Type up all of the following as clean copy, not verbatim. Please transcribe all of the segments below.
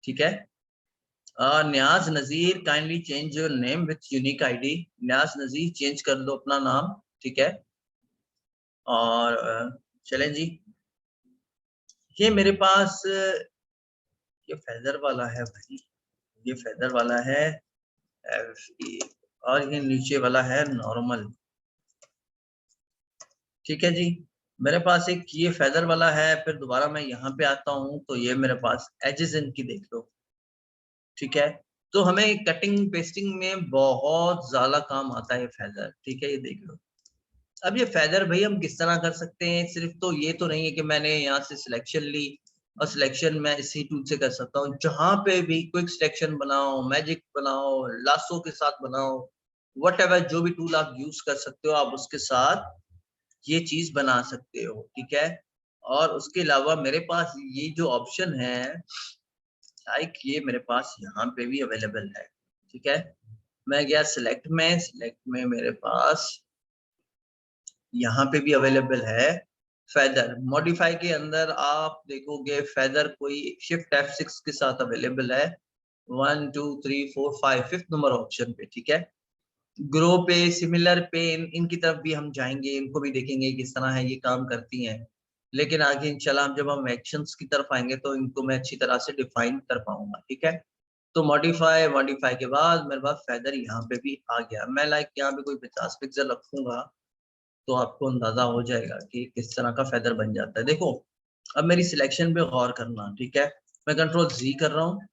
ठीक है। Niyaz Nazir kindly change your name with unique ID. Niyaz Nazir change कर दो अपना नाम, ठीक है। और चलें जी, ये मेरे पास ये फेदर वाला है भाई, ये फेदर वाला है और ये नीचे वाला है नॉर्मल, ठीक है जी। मेरे पास एक ये फेदर वाला है, फिर दोबारा मैं यहाँ पे आता हूँ तो ये मेरे पास एजेस इनकी देख लो, ठीक है। तो हमें कटिंग पेस्टिंग में बहुत ज्यादा काम आता है फेदर, ठीक है, ये देख लो। अब ये फेदर भाई हम किस तरह कर सकते हैं, सिर्फ तो ये तो नहीं है कि मैंने यहाँ से सिलेक्शन ली और सिलेक्शन मैं इसी टूल से कर सकता हूँ। जहां पे भी क्विक सिलेक्शन बनाओ, मैजिक बनाओ, लासो के साथ बनाओ, व्हाटएवर जो भी टूल आप यूज कर सकते हो आप उसके साथ ये चीज बना सकते हो, ठीक है। और उसके अलावा मेरे पास ये जो ऑप्शन है लाइक ये मेरे पास यहाँ पे भी अवेलेबल है, ठीक है। मैं गया सिलेक्ट में मेरे पास यहाँ पे भी अवेलेबल है फेदर। मॉडिफाई के अंदर आप देखोगे फेदर कोई शिफ्ट F6 के साथ अवेलेबल है, 1 2 3 4 5 5th नंबर ऑप्शन पे, ठीक है। ग्रो पे, सिमिलर पे, इनकी तरफ भी हम जाएंगे, इनको भी देखेंगे किस तरह है ये काम करती हैं। लेकिन आगे इंशाल्लाह जब हम एक्शंस की तरफ आएंगे तो इनको मैं अच्छी तरह से डिफाइन कर पाऊंगा, ठीक है। तो मॉडिफाई के बाद मेरे पास फेदर यहाँ पे भी आ गया। मैं लाइक यहाँ पे कोई 50 पिक्सल रखूंगा तो आपको अंदाजा हो जाएगा कि किस तरह का फेदर बन जाता है। देखो अब मेरी सिलेक्शन पे गौर करना, ठीक है। मैं कंट्रोल Z कर रहा हूँ,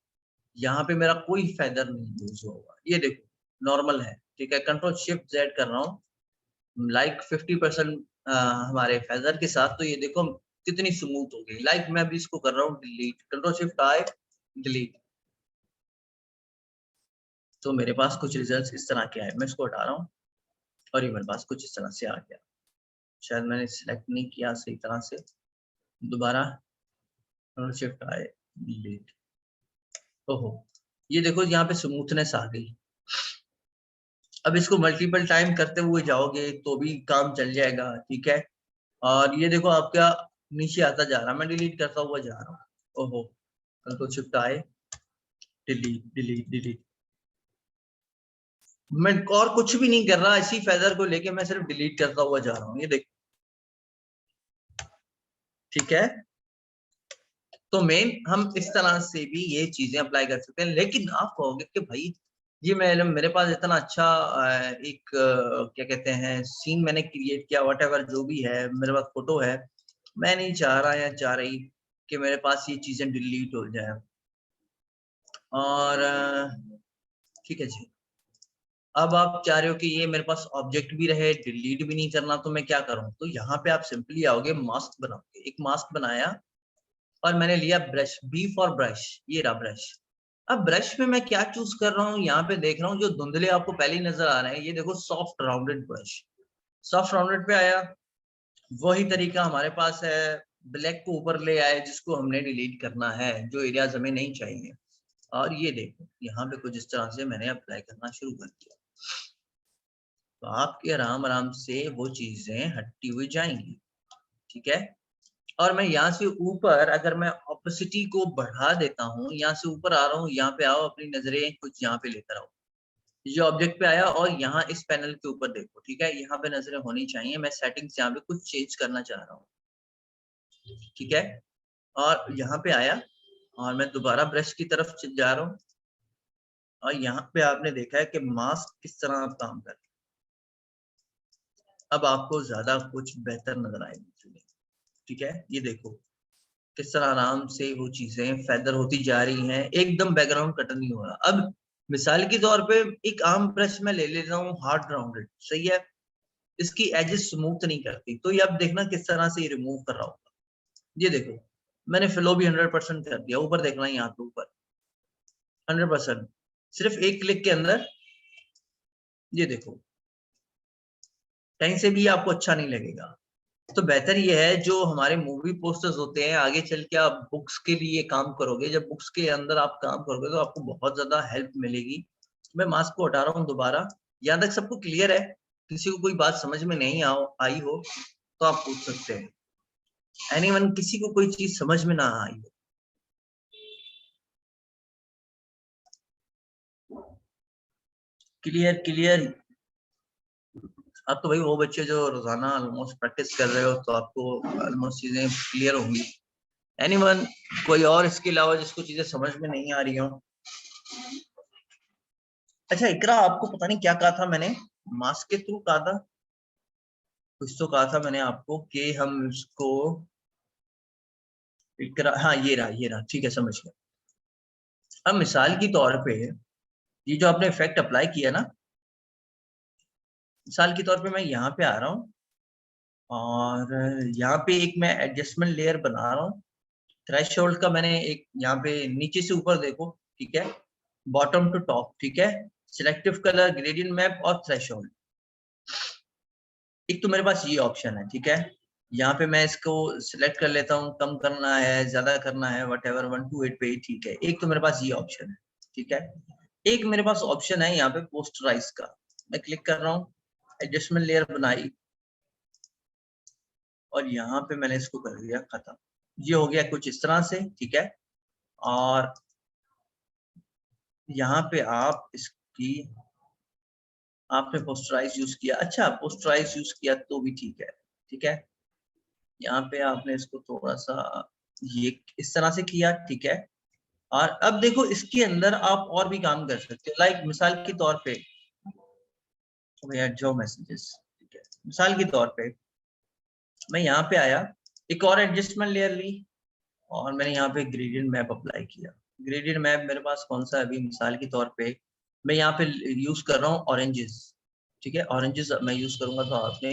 यहाँ पे मेरा कोई फेदर नहीं यूज होगा, ये देखो नॉर्मल है, ठीक है। कंट्रोल शिफ्ट Z कर रहा हूँ लाइक 50% हमारे फेदर के साथ, तो ये देखो कितनी स्मूथ हो गई। लाइक मैं अभी इसको कर रहा हूँ delete, control shift I delete, तो मेरे पास कुछ रिजल्ट्स इस तरह के आए। मैं इसको हटा रहा हूँ और ये मेरे पास कुछ इस तरह से आ गया। शायद मैंने सिलेक्ट नहीं किया सही तरह से, दोबारा कंट्रोल शिफ्ट I डिलीट। ओहो, ये देखो यहाँ पे स्मूथनेस आ गई। अब इसको मल्टीपल टाइम करते हुए जाओगे तो भी काम चल जाएगा, ठीक है। और ये देखो आपका नीचे आता जा रहा, मैं डिलीट करता हुआ जा रहा हूँ। ओहो, control shift I delete delete delete. मैं और कुछ भी नहीं कर रहा, इसी फेदर को लेके मैं सिर्फ डिलीट करता हुआ जा रहा हूँ, ये देखो, ठीक है। तो मेन हम इस तरह से भी ये चीजें अप्लाई कर सकते हैं। लेकिन आप कहोगे कि भाई ये मेरे पास इतना अच्छा एक क्या कहते हैं सीन मैंने क्रिएट किया, व्हाटएवर जो भी है मेरे पास फोटो है, मैं नहीं चाह रहा या चाह रही कि मेरे पास ये चीजें डिलीट हो जाए। और ठीक है जी, अब आप चाह रहे हो कि ये मेरे पास ऑब्जेक्ट भी रहे, डिलीट भी नहीं करना, तो मैं क्या करूं? तो यहाँ पे आप सिंपली आओगे, मास्क बनाओगे। एक मास्क बनाया और मैंने लिया ब्रश, B फॉर ब्रश, ये रहा ब्रश। अब ब्रश में मैं क्या चूज कर रहा हूँ, यहाँ पे देख रहा हूँ जो धुंधले आपको पहले ही नजर आ रहे हैं, ये देखो soft rounded brush. Soft rounded पे आया, वही तरीका हमारे पास है, ब्लैक को ऊपर ले आए जिसको हमने डिलीट करना है, जो एरियाज हमें नहीं चाहिए। और ये देखो यहाँ पे कुछ इस तरह से मैंने अप्लाई करना शुरू कर दिया, तो आपके आराम आराम से वो चीजें हटती हुई जाएंगी, ठीक है। और मैं यहाँ से ऊपर अगर मैं ऑपोसिटी को बढ़ा देता हूँ, यहाँ से ऊपर आ रहा हूँ, यहाँ पे आओ, अपनी नजरें कुछ यहाँ पे लेकर आओ। ये ऑब्जेक्ट पे आया और यहाँ इस पैनल के ऊपर देखो, ठीक है, यहाँ पे नजरें होनी चाहिए। मैं सेटिंग्स यहाँ पे कुछ चेंज करना चाह रहा हूँ, ठीक है। और यहाँ पे आया और मैं दोबारा ब्रश की तरफ जा रहा हूँ और यहाँ पे आपने देखा है कि मास्क किस तरह काम कर रहा है। अब आपको ज्यादा कुछ बेहतर नजर आएगी, ठीक है। ये देखो किस तरह आराम से वो चीजें फेदर होती जा रही हैं, एकदम बैकग्राउंड कट नहीं हो रहा। अब मिसाल के तौर पे एक आर्म ब्रश में ले लेता हूँ हार्ड राउंडेड, सही है, इसकी एजेस स्मूथ नहीं करती, तो ये अब देखना किस तरह से ये रिमूव कर रहा होगा। ये देखो मैंने फ्लो भी 100% कर दिया, ऊपर देखना यहाँ पे ऊपर 100%, सिर्फ एक क्लिक के अंदर। ये देखो कहीं से भी आपको अच्छा नहीं लगेगा। तो बेहतर ये है जो हमारे मूवी पोस्टर्स होते हैं, आगे चल के आप बुक्स के लिए काम करोगे, जब बुक्स के अंदर आप काम करोगे तो आपको बहुत ज्यादा हेल्प मिलेगी। मैं मास्क को हटा रहा हूँ दोबारा। यहाँ तक सबको क्लियर है? किसी को कोई बात समझ में नहीं आई हो तो आप पूछ सकते हैं। एनीवन, किसी को कोई चीज समझ में ना आई हो क्लियर क्लियर। आप तो भाई वो बच्चे जो रोजाना ऑलमोस्ट प्रैक्टिस कर रहे हो, तो आपको ऑलमोस्ट चीजें क्लियर होंगी। एनीवन, कोई और इसके अलावा जिसको चीजें समझ में नहीं आ रही हो? अच्छा इकरा, आपको पता नहीं क्या कहा था मैंने, मास्क के थ्रू कहा था, कुछ तो कहा था मैंने आपको कि हम इसको इकरा, हाँ ये रहा, ठीक है समझ गया। अब मिसाल के तौर पे ये जो आपने इफेक्ट अप्लाई किया ना, मिसाल के तौर पे मैं यहाँ पे आ रहा हूँ और यहाँ पे एक मैं एडजस्टमेंट लेयर बना रहा हूँ। थ्रेशोल्ड का मैंने एक यहाँ पे नीचे से ऊपर देखो, ठीक है, बॉटम टू टॉप, ठीक है, सिलेक्टिव कलर, ग्रेडियंट मैप और थ्रेशोल्ड। एक तो मेरे पास ये ऑप्शन है, ठीक है, यहाँ पे मैं इसको सिलेक्ट कर लेता हूँ, कम करना है ज्यादा करना है वट एवर 1 to 8 पे, ठीक है। एक तो मेरे पास ये ऑप्शन है, ठीक है। एक मेरे पास ऑप्शन है यहाँ पे पोस्टराइज का, मैं क्लिक कर रहा हूँ, एडजस्टमेंट लेयर बनाई और यहाँ पे मैंने इसको कर दिया खत्म। ये हो गया कुछ इस तरह से, ठीक है। और यहाँ पे आप इसकी, आपने पोस्टराइज यूज किया, अच्छा पोस्टराइज यूज किया तो भी ठीक है, ठीक है। यहाँ पे आपने इसको थोड़ा सा ये इस तरह से किया, ठीक है। और अब देखो इसके अंदर आप और भी काम कर सकते हो, लाइक मिसाल के तौर पे भैया जो मैसेजेस, ठीक है, मिसाल के तौर पे मैं यहाँ पे आया, एक और एडजस्टमेंट लेयर ली और मैंने यहाँ पे ग्रेडियंट मैप अप्लाई किया। ग्रेडियंट मैप मेरे पास कौन सा है अभी, मिसाल के तौर पे मैं यहाँ पे यूज कर रहा हूँ ऑरेंजेस, ठीक है। ऑरेंजेस मैं यूज करूंगा तो आपने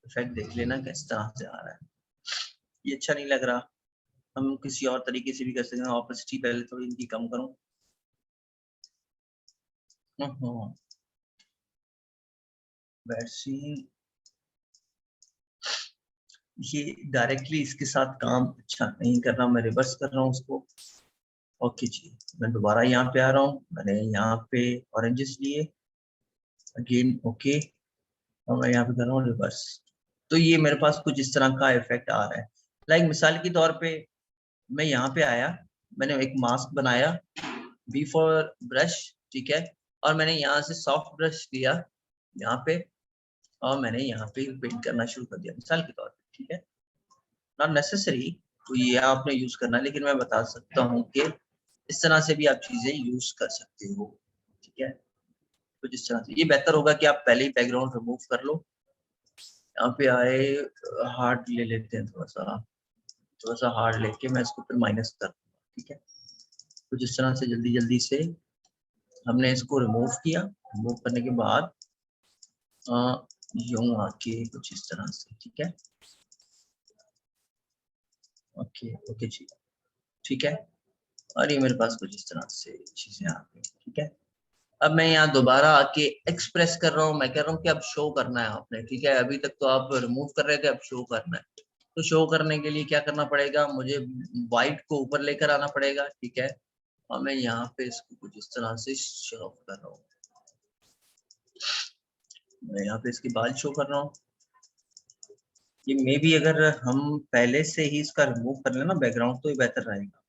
इफेक्ट देख लेना किस तरह से आ रहा है। ये अच्छा नहीं लग रहा, हम किसी और तरीके से भी कर सकते हैं। ऑपेसिटी पहले थोड़ी इनकी कम करूं। वैसे ये डायरेक्टली इसके साथ काम अच्छा नहीं कर रहा, मैं रिवर्स कर रहा हूँ उसको। ओके जी, मैं दोबारा यहाँ पे आ रहा हूँ, मैंने यहाँ पे ऑरेंजेस लिए अगेन, ओके, और मैं यहाँ पे कर रहा हूँ रिवर्स। तो ये मेरे पास कुछ इस तरह का इफेक्ट आ रहा है। लाइक मिसाल के तौर पे मैं यहाँ पे आया, मैंने एक मास्क बनाया, बी फॉर ब्रश, ठीक है, और मैंने यहाँ से सॉफ्ट ब्रश लिया यहाँ पे और मैंने यहाँ पे पेंट करना शुरू कर दिया मिसाल के तौर पे, ठीक है। नॉट नेसेसरी तो ये आपने यूज करना, लेकिन मैं बता सकता हूँ कि इस तरह से भी आप चीजें यूज कर सकते हो, ठीक है। तो जिस तरह से ये बेहतर होगा कि आप पहले ही बैकग्राउंड रिमूव कर लो। यहाँ पे आए, हार्ड ले लेते हैं, थोड़ा सा हार्ड लेके मैं इसको फिर माइनस कर दूंगा, ठीक है। तो जिस तरह से जल्दी जल्दी से हमने इसको रिमूव किया, रिमूव करने के बाद यूं आके कुछ इस तरह से, ठीक है, ओके ओके जी, ठीक है। और ये मेरे पास कुछ इस तरह से चीजें आ गई, ठीक है। अब मैं यहाँ दोबारा आके एक्सप्रेस कर रहा हूँ, मैं कह रहा हूँ कि अब शो करना है आपने, ठीक है। अभी तक तो आप रिमूव कर रहे थे, अब शो करना है। तो शो करने के लिए क्या करना पड़ेगा, मुझे व्हाइट को ऊपर लेकर आना पड़ेगा, ठीक है। और मैं यहाँ पे इसको कुछ इस तरह से शो कर रहा हूँ, मैं यहाँ पे इसके बाल शो कर रहा हूँ। ये मे बी अगर हम पहले से ही इसका रिमूव कर लेना बैकग्राउंड तो ये बेहतर रहेगा,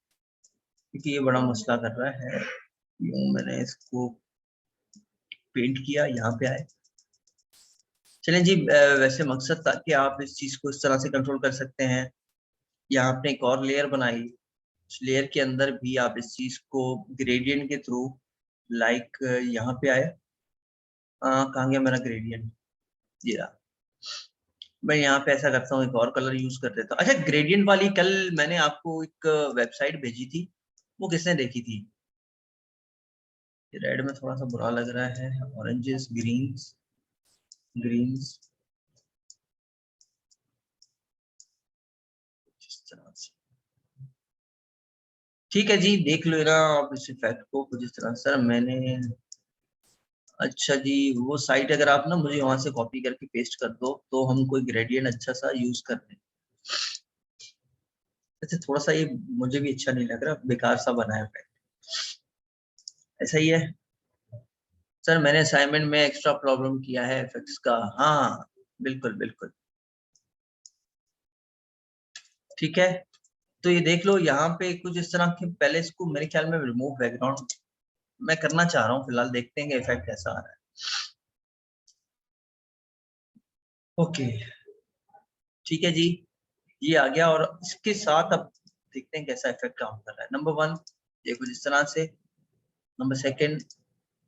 क्योंकि ये बड़ा मसला कर रहा है। यूं मैंने इसको पेंट किया, यहाँ पे आए, चलें जी। वैसे मकसद था कि आप इस चीज को इस तरह से कंट्रोल कर सकते हैं। यहाँ आपने एक और लेयर बनाई, उस लेयर के अंदर भी आप इस चीज को ग्रेडियंट के थ्रू, लाइक यहाँ पे आए, कहाँ गया मेरा ग्रेडियंट, ये रहा। मैं यहाँ पे ऐसा करता हूँ, एक और कलर यूज कर देता हूँ। अच्छा ग्रेडियंट वाली कल मैंने आपको एक वेबसाइट भेजी थी, वो किसने देखी थी? रेड में थोड़ा सा बुरा लग रहा है, ऑरेंजेस, ग्रीन्स, ग्रीन्स इस तरह से, ठीक है जी। देख लो ना आप इस इफेक्ट को कुछ इस तरह। सर मैंने, अच्छा जी, वो साइट अगर आप ना मुझे वहां से कॉपी करके पेस्ट कर दो तो हम कोई ग्रेडियंट अच्छा सा यूज कर लें। अच्छा थोड़ा सा ये मुझे भी अच्छा नहीं लग रहा, बेकार सा बना है इफेक्ट, ऐसा ही है। सर मैंने असाइनमेंट में एक्स्ट्रा प्रॉब्लम किया है इफेक्ट्स का, हाँ बिल्कुल बिल्कुल, ठीक है। तो ये देख लो यहाँ पे कुछ इस तरह के, पहले इसको मेरे ख्याल में रिमूव बैकग्राउंड मैं करना चाह रहा हूँ फिलहाल, देखते हैं कि इफेक्ट कैसा आ रहा है। ओके ठीक है जी, ये आ गया। और इसके साथ अब देखते हैं कैसा इफेक्ट काम कर रहा है। नंबर 1 ये कुछ इस तरह से, नंबर 2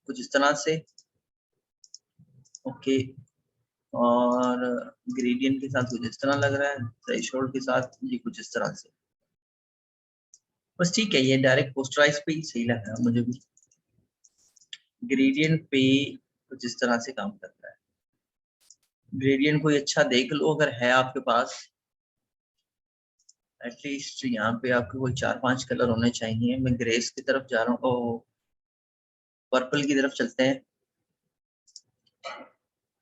कुछ इस तरह से, ओके। और ग्रेडियंट के साथ कुछ इस तरह लग रहा है, थ्रेशोल्ड के साथ ये कुछ इस तरह से। बस ठीक है, ये डायरेक्ट पोस्टराइज पे ही सही लग रहा है मुझे भी। ग्रेडियंट पे कुछ इस तरह से काम करता है। ग्रेडियंट कोई अच्छा देख लो अगर है आपके पास, एटलीस्ट यहाँ पे आपके कोई 4-5 कलर होने चाहिए। मैं ग्रेस की तरफ जा रहा हूँ, पर्पल की तरफ चलते हैं।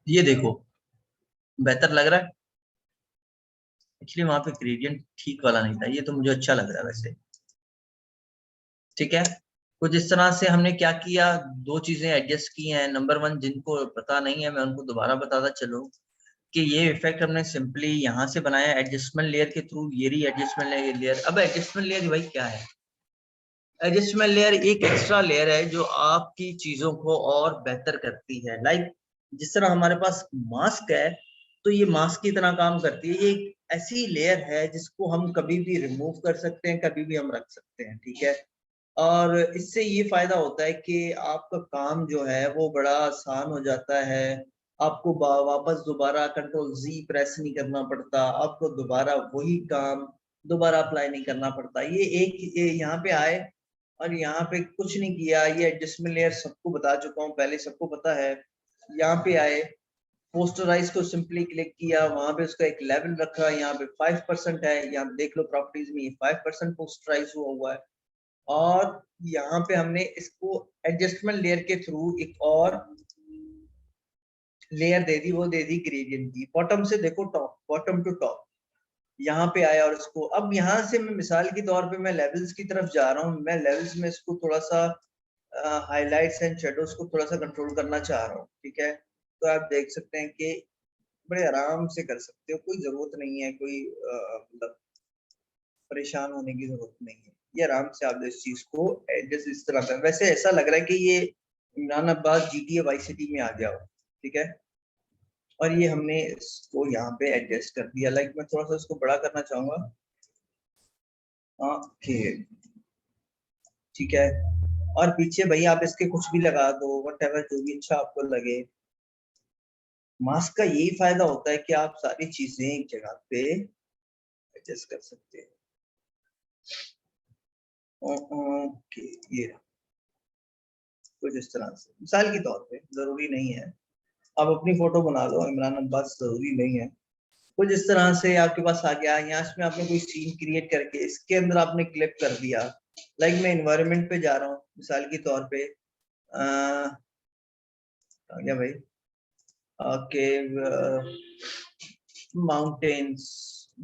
ये देखो बेहतर लग रहा है। एक्चुअली वहां पे ग्रेडियंट ठीक वाला नहीं था, ये तो मुझे अच्छा लग रहा है वैसे। ठीक है, कुछ इस तरह से हमने क्या किया, दो चीजें एडजस्ट की हैं। नंबर 1 जिनको पता नहीं है मैं उनको दोबारा बताता चलो कि ये इफेक्ट हमने सिंपली यहाँ से बनाया एडजस्टमेंट लेयर के थ्रू। ये रही एडजस्टमेंट लेयर। अब एडजस्टमेंट लेयर भाई क्या है? एडजस्टमेंट लेयर एक एक्स्ट्रा लेयर है जो आपकी चीजों को और बेहतर करती है। लाइक जिस तरह हमारे पास मास्क है, तो ये मास्क की तरह काम करती है। ये एक ऐसी लेयर है जिसको हम कभी भी रिमूव कर सकते हैं, कभी भी हम रख सकते हैं। ठीक है, और इससे ये फायदा होता है कि आपका काम जो है वो बड़ा आसान हो जाता है। आपको वापस दोबारा कंट्रोल जी प्रेस नहीं करना पड़ता, आपको दोबारा वही काम दोबारा अप्लाई नहीं करना पड़ता। ये यहाँ पे आए और यहाँ पे कुछ नहीं किया। ये एडजस्टमेंट लेयर सबको बता चुका हूँ पहले, सबको पता है। यहाँ पे आए, पोस्टराइज को सिंपली क्लिक किया, वहां पे उसका एक लेवल रखा, यहाँ पे 5% है। यहाँ देख लो प्रॉपर्टीज में, ये 5% पोस्टराइज हुआ है। और यहाँ पे हमने इसको एडजस्टमेंट लेयर के थ्रू एक और लेयर दे दी, वो दे दी ग्रेडियंट की। बॉटम से देखो टॉप, बॉटम टू टॉप यहाँ पे आया। और इसको अब यहाँ से मैं मिसाल के तौर पे मैं लेवल्स की तरफ जा रहा हूँ। मैं लेवल्स में इसको थोड़ा सा हाइलाइट्स एंड शेडोज को थोड़ा सा कंट्रोल करना चाह रहा हूँ। ठीक है, तो आप देख सकते हैं कि बड़े आराम से कर सकते हो, कोई जरूरत नहीं है, कोई मतलब परेशान होने की जरूरत नहीं है। ये आराम से आप इस चीज को एडजस्ट इस तरह कर। वैसे ऐसा लग रहा है कि ये Imran Abbas GTA Vice City में आ गया हो। ठीक है, और ये हमने इसको यहाँ पे एडजस्ट कर दिया। लाइक मैं थोड़ा सा इसको बड़ा करना चाहूंगा। ओके ठीक है, और पीछे भाई आप इसके कुछ भी लगा दो, वट जो भी अच्छा आपको लगे। मास्क का यही फायदा होता है कि आप सारी चीजें एक जगह पे एडजस्ट कर सकते हैं। ओके, ये कुछ इस तरह से मिसाल के तौर पे, जरूरी नहीं है आप अपनी फोटो बना लो इमरान अब्बास, जरूरी नहीं है। कुछ इस तरह से आपके पास आ गया। यहाँ इसमें आपने कोई सीन क्रिएट करके इसके अंदर आपने क्लिप कर दिया। लाइक मैं इन्वायरमेंट पे जा रहा हूँ मिसाल के तौर पे, आ गया भाई, ओके, माउंटेन्स,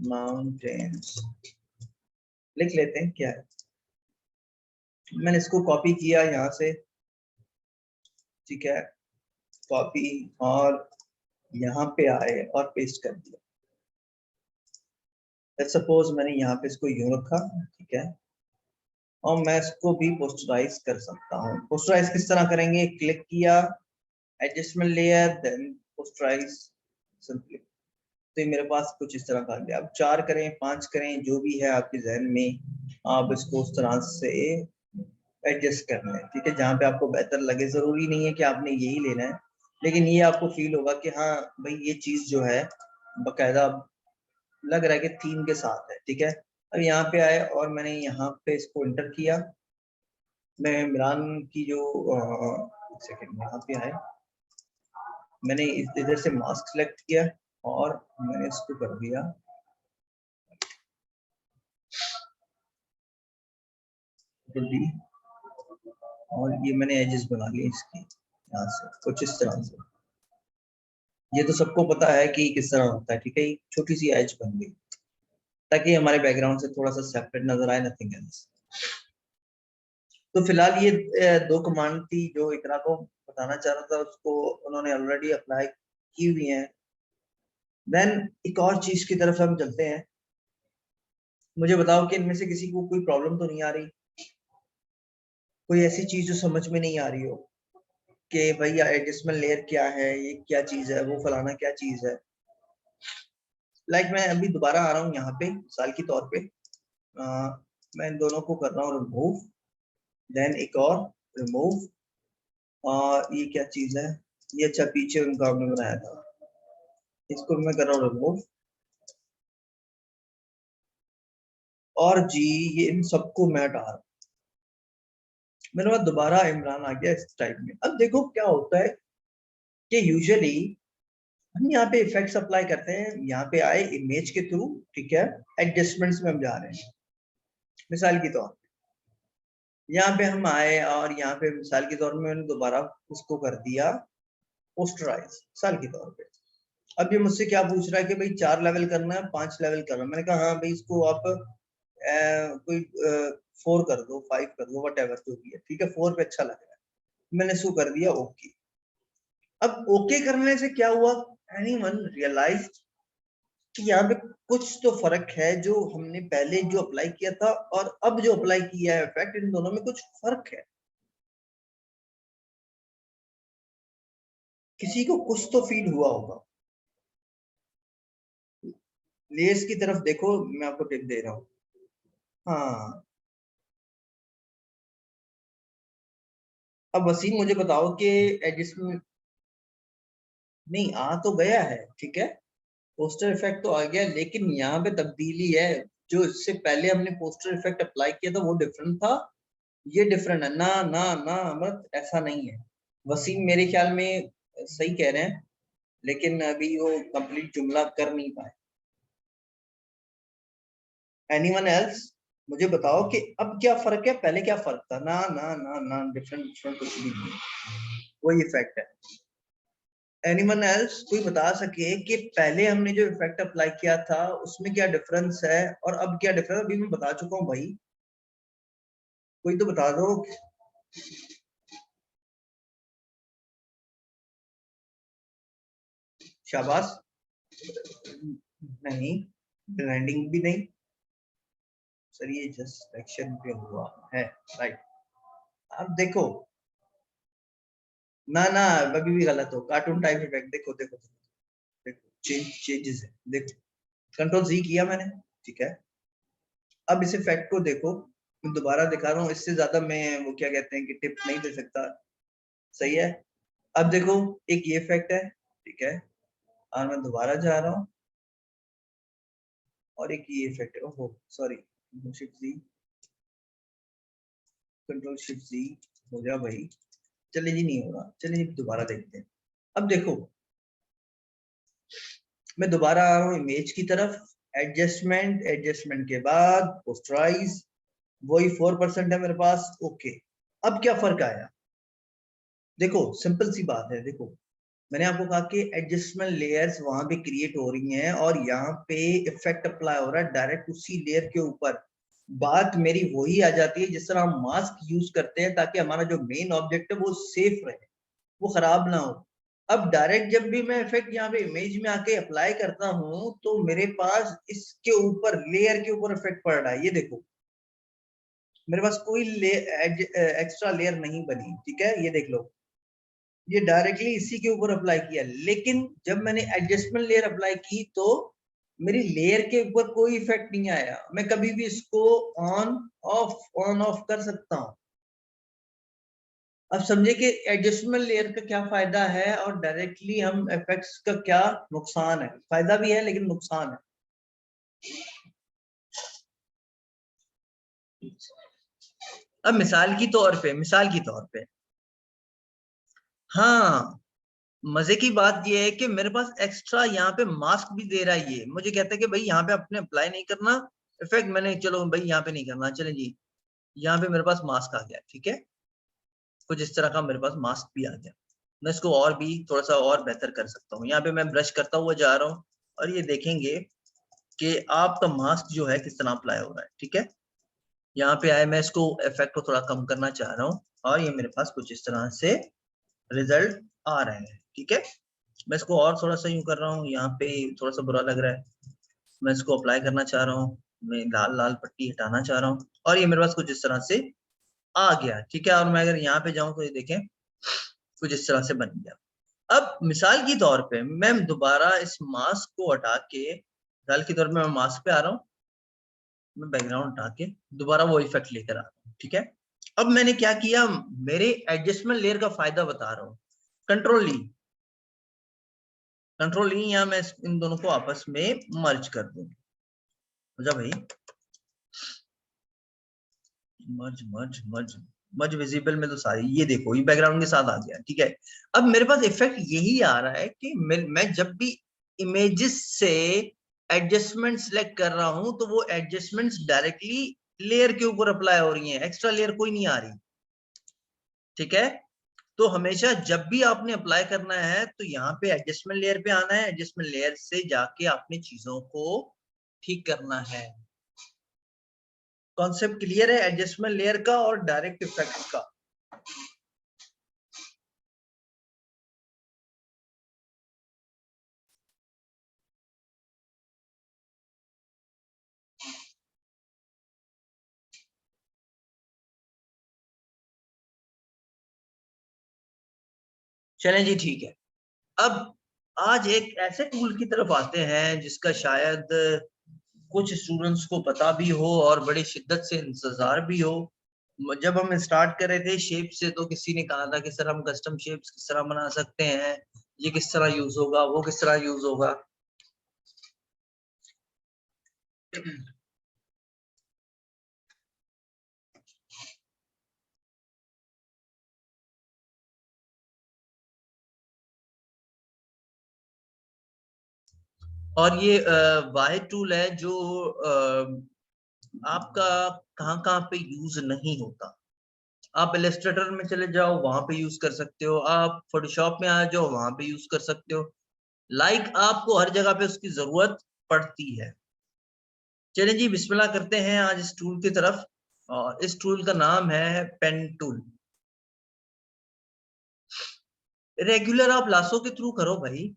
माउंटेन्स लिख लेते हैं क्या है। मैंने इसको कॉपी किया यहाँ से, ठीक है, कॉपी, और यहाँ पे आए और पेस्ट कर दिया। सपोज मैंने यहाँ पे इसको यूं रखा, ठीक है, और मैं इसको भी पोस्टराइज कर सकता हूँ। पोस्टराइज किस तरह करेंगे, क्लिक किया, एडजस्टमेंट लेयर, देन पोस्टराइज सिंपली। तो ये मेरे पास कुछ इस तरह का आ गया। अब 4 करें, 5 करें, जो भी है आपके जहन में, आप इसको उस तरह से एडजस्ट कर लें। ठीक है, जहाँ पे आपको बेहतर लगे। जरूरी नहीं है कि आपने यही लेना है, लेकिन ये आपको फील होगा कि हाँ भाई ये चीज जो है बकायदा लग रहा है कि थीम के साथ है। ठीक है, अब यहाँ पे आए और मैंने यहाँ पे इसको इंटर किया। मैं इमरान की जो सेकंड यहाँ पे आए, मैंने इधर से मास्क सेलेक्ट किया और मैंने इसको कर दिया जल्दी, और ये मैंने एजेस बना लिए इसकी यहाँ से कुछ इस तरह से। ये तो सबको पता है कि किस तरह होता है। ठीक है, छोटी सी एज बन गई ताकि हमारे बैकग्राउंड से थोड़ा सा सेपरेट नजर आए, नथिंग एल्स। तो फिलहाल ये 2 कमांड थी जो इकरा को बताना चाह रहा था, उसको उन्होंने ऑलरेडी अप्लाई की हुई है। देन एक और चीज की तरफ हम चलते हैं। मुझे बताओ कि इनमें से किसी को कोई प्रॉब्लम तो नहीं आ रही, कोई ऐसी चीज जो समझ में नहीं आ रही हो। कि भैया एडजस्टमेंट लेयर क्या है, ये क्या चीज है, वो फलाना क्या चीज है। लाइक मैं अभी दोबारा आ रहा हूँ यहाँ पे मिसाल के तौर पे, मैं इन दोनों को कर रहा हूँ रिमूव, देन एक और रिमूव, और ये क्या चीज है, ये अच्छा पीछे उनका हमने बनाया था, इसको मैं कर रहा हूँ रिमूव, और जी ये इन सबको मैं हटा रहा हूँ। मेरे पास दोबारा इमरान आ गया इस टाइप में। अब देखो क्या होता है कि यूजुअली हम यहाँ पे इफेक्ट्स अप्लाई करते हैं, यहाँ पे आए इमेज के थ्रू, ठीक है, एडजस्टमेंट्स में हम जा रहे हैं। मिसाल के तौर पे यहाँ पे हम आए और यहाँ पे मिसाल के तौर में मैंने दोबारा उसको कर दिया पोस्टराइज, मिसाल के तौर पे। अब ये मुझसे क्या पूछ रहा है कि भाई 4 लेवल करना है, 5 लेवल करना है। मैंने कहा हाँ भाई इसको आप कोई 4 कर दो, 5 कर दो, वट एवर जो भी है, ठीक है, 4 पे अच्छा लग रहा है। मैंने इसको कर दिया ओके। अब ओके करने से क्या हुआ, एनीवन रियलाइज कि यहाँ पे कुछ तो फर्क है, जो हमने पहले जो अप्लाई किया था और अब जो अप्लाई किया है इफेक्ट, इन दोनों में कुछ फर्क है। किसी को कुछ तो फील हुआ होगा। लेयर्स की तरफ देखो, मैं आपको टिप दे रहा हूँ। हाँ, अब वसीम मुझे बताओ कि एडजस्टमेंट नहीं आ तो गया है, ठीक है, पोस्टर इफेक्ट तो आ गया, लेकिन यहाँ पे तब्दीली है। जो इससे पहले हमने पोस्टर इफेक्ट अप्लाई किया था वो डिफरेंट था, ये डिफरेंट है ना। ना ना अमृत, ऐसा नहीं है। वसीम मेरे ख्याल में सही कह रहे हैं, लेकिन अभी वो कंप्लीट जुमला कर नहीं पाए। एनीवन एल्स, मुझे बताओ कि अब क्या फर्क है, पहले क्या फर्क था। ना ना ना ना, डिफरेंट डिफरेंट कुछ भी नहीं है, वही इफेक्ट है। एनीवन एल्स कोई बता सके कि पहले हमने जो इफेक्ट अप्लाई किया था उसमें क्या डिफरेंस है और अब क्या डिफरेंस। अभी मैं बता चुका हूँ भाई, कोई तो बता दो। शाबाश। नहीं, ब्लेंडिंग भी नहीं सर, ये जस्ट सिलेक्शन पे हुआ है, राइट। अब देखो, ना ना, अभी भी गलत हो, कार्टून टाइप इफेक्ट, देखो देखो देखो, चेंजेस है, देखो, कंट्रोल जी किया मैंने, ठीक है। अब इस इफेक्ट को देखो, मैं दोबारा दिखा रहा हूँ, इससे ज्यादा मैं वो क्या कहते हैं कि टिप नहीं दे सकता, सही है। अब देखो, एक ये इफेक्ट है, ठीक है, और मैं दोबारा जा रहा हूँ, और एक ये इफेक्ट है, ओहो सॉरी, शिफ्ट जी, कंट्रोल शिफ्ट जी, हो जा भाई। चलिए जी, नहीं होगा, चलिए दोबारा देखते हैं। अब देखो, मैं दोबारा आ रहा हूँ इमेज की तरफ, एडजस्टमेंट, एडजस्टमेंट के बाद पोस्टराइज, वही 4% है मेरे पास, ओके। अब क्या फर्क आया, देखो सिंपल सी बात है। देखो, मैंने आपको कहा कि एडजस्टमेंट लेयर्स वहां पे क्रिएट हो रही हैं और यहाँ पे इफेक्ट अप्लाई हो रहा है डायरेक्ट उसी लेयर के ऊपर। बात मेरी वही आ जाती है जिस तरह हम मास्क यूज करते हैं ताकि हमारा जो मेन ऑब्जेक्ट है वो सेफ रहे, वो खराब ना हो। अब डायरेक्ट जब भी मैं इफेक्ट यहाँ पे इमेज में आके अप्लाई करता हूँ तो मेरे पास इसके ऊपर लेयर के ऊपर इफेक्ट पड़ रहा है, ये देखो, मेरे पास कोई एक्स्ट्रा लेयर नहीं बनी, ठीक है, ये देख लो, ये डायरेक्टली इसी के ऊपर अप्लाई किया। लेकिन जब मैंने एडजस्टमेंट लेयर अप्लाई की तो मेरी लेयर के ऊपर कोई इफेक्ट नहीं आया। मैं कभी भी इसको ऑन ऑफ कर सकता हूँ। अब समझे कि एडजस्टमेंट लेयर का क्या फायदा है और डायरेक्टली हम इफेक्ट्स का क्या नुकसान है। फायदा भी है लेकिन नुकसान है। अब मिसाल की तौर पे, हाँ, मजे की बात यह है कि मेरे पास एक्स्ट्रा यहाँ पे मास्क भी दे रहा है। ये मुझे कहता है कि भाई यहाँ पे आपने अप्लाई नहीं करना इफेक्ट, मैंने चलो भाई यहाँ पे नहीं करना, चले जी, यहाँ पे मेरे पास मास्क आ गया, ठीक है, कुछ इस तरह का मेरे पास मास्क भी आ गया। मैं इसको और भी थोड़ा सा और बेहतर कर सकता हूँ। यहाँ पे मैं ब्रश करता हुआ जा रहा हूँ और ये देखेंगे कि आपका मास्क जो है किस तरह अप्लाई हो रहा है, ठीक है। यहाँ पे आए, मैं इसको इफेक्ट को थोड़ा कम करना चाह रहा हूँ और ये मेरे पास कुछ इस तरह से रिजल्ट आ रहे हैं, ठीक है। मैं इसको और थोड़ा सा यूं कर रहा हूँ, यहाँ पे थोड़ा सा बुरा लग रहा है, मैं इसको अप्लाई करना चाह रहा हूँ, मैं लाल लाल पट्टी हटाना चाह रहा हूँ और ये मेरे पास कुछ इस तरह से आ गया, ठीक है। और मैं अगर यहाँ पे जाऊं तो ये देखें, कुछ इस तरह से बन गया। अब मिसाल के तौर पे मैं दोबारा इस मास्क को हटा के, मिसाल के तौर पे मैं मास्क पे आ रहा हूँ, मैं बैकग्राउंड हटा के दोबारा वो इफेक्ट लेकर आ रहा हूँ, ठीक है। अब मैंने क्या किया, मेरे एडजस्टमेंट लेयर का फायदा बता रहा हूँ। कंट्रोल ली या मैं इन दोनों को आपस में मर्ज कर दूं। अच्छा भाई, मर्ज मर्ज मर्ज मर्ज विजिबल में तो सारी, ये देखो ये बैकग्राउंड के साथ आ गया, ठीक है। अब मेरे पास इफेक्ट यही आ रहा है कि मैं जब भी इमेजेस से एडजस्टमेंट सेलेक्ट कर रहा हूं तो वो एडजस्टमेंट्स डायरेक्टली लेयर के ऊपर अप्लाई हो रही हैं, एक्स्ट्रा लेयर कोई नहीं आ रही, ठीक है। तो हमेशा जब भी आपने अप्लाई करना है तो यहाँ पे एडजस्टमेंट लेयर पे आना है, एडजस्टमेंट लेयर से जाके आपने चीजों को ठीक करना है। कॉन्सेप्ट क्लियर है एडजस्टमेंट लेयर का और डायरेक्ट इफेक्ट का। चलें जी, ठीक है। अब आज एक ऐसे टूल की तरफ आते हैं जिसका शायद कुछ स्टूडेंट्स को पता भी हो और बड़ी शिद्दत से इंतजार भी हो। जब हम स्टार्ट कर रहे थे शेप से तो किसी ने कहा था कि सर हम कस्टम शेप्स किस तरह बना सकते हैं, ये किस तरह यूज होगा, वो किस तरह यूज होगा। और ये वाहिद टूल है जो आपका कहाँ कहाँ पे यूज नहीं होता। आप इलस्ट्रेटर में चले जाओ, वहां पे यूज कर सकते हो, आप फोटोशॉप में आ जाओ, वहां पे यूज कर सकते हो। आपको हर जगह पे उसकी जरूरत पड़ती है। चलिए जी, बिस्मिल्लाह करते हैं आज इस टूल की तरफ। और इस टूल का नाम है पेन टूल। रेगुलर आप लासो के थ्रू करो भाई,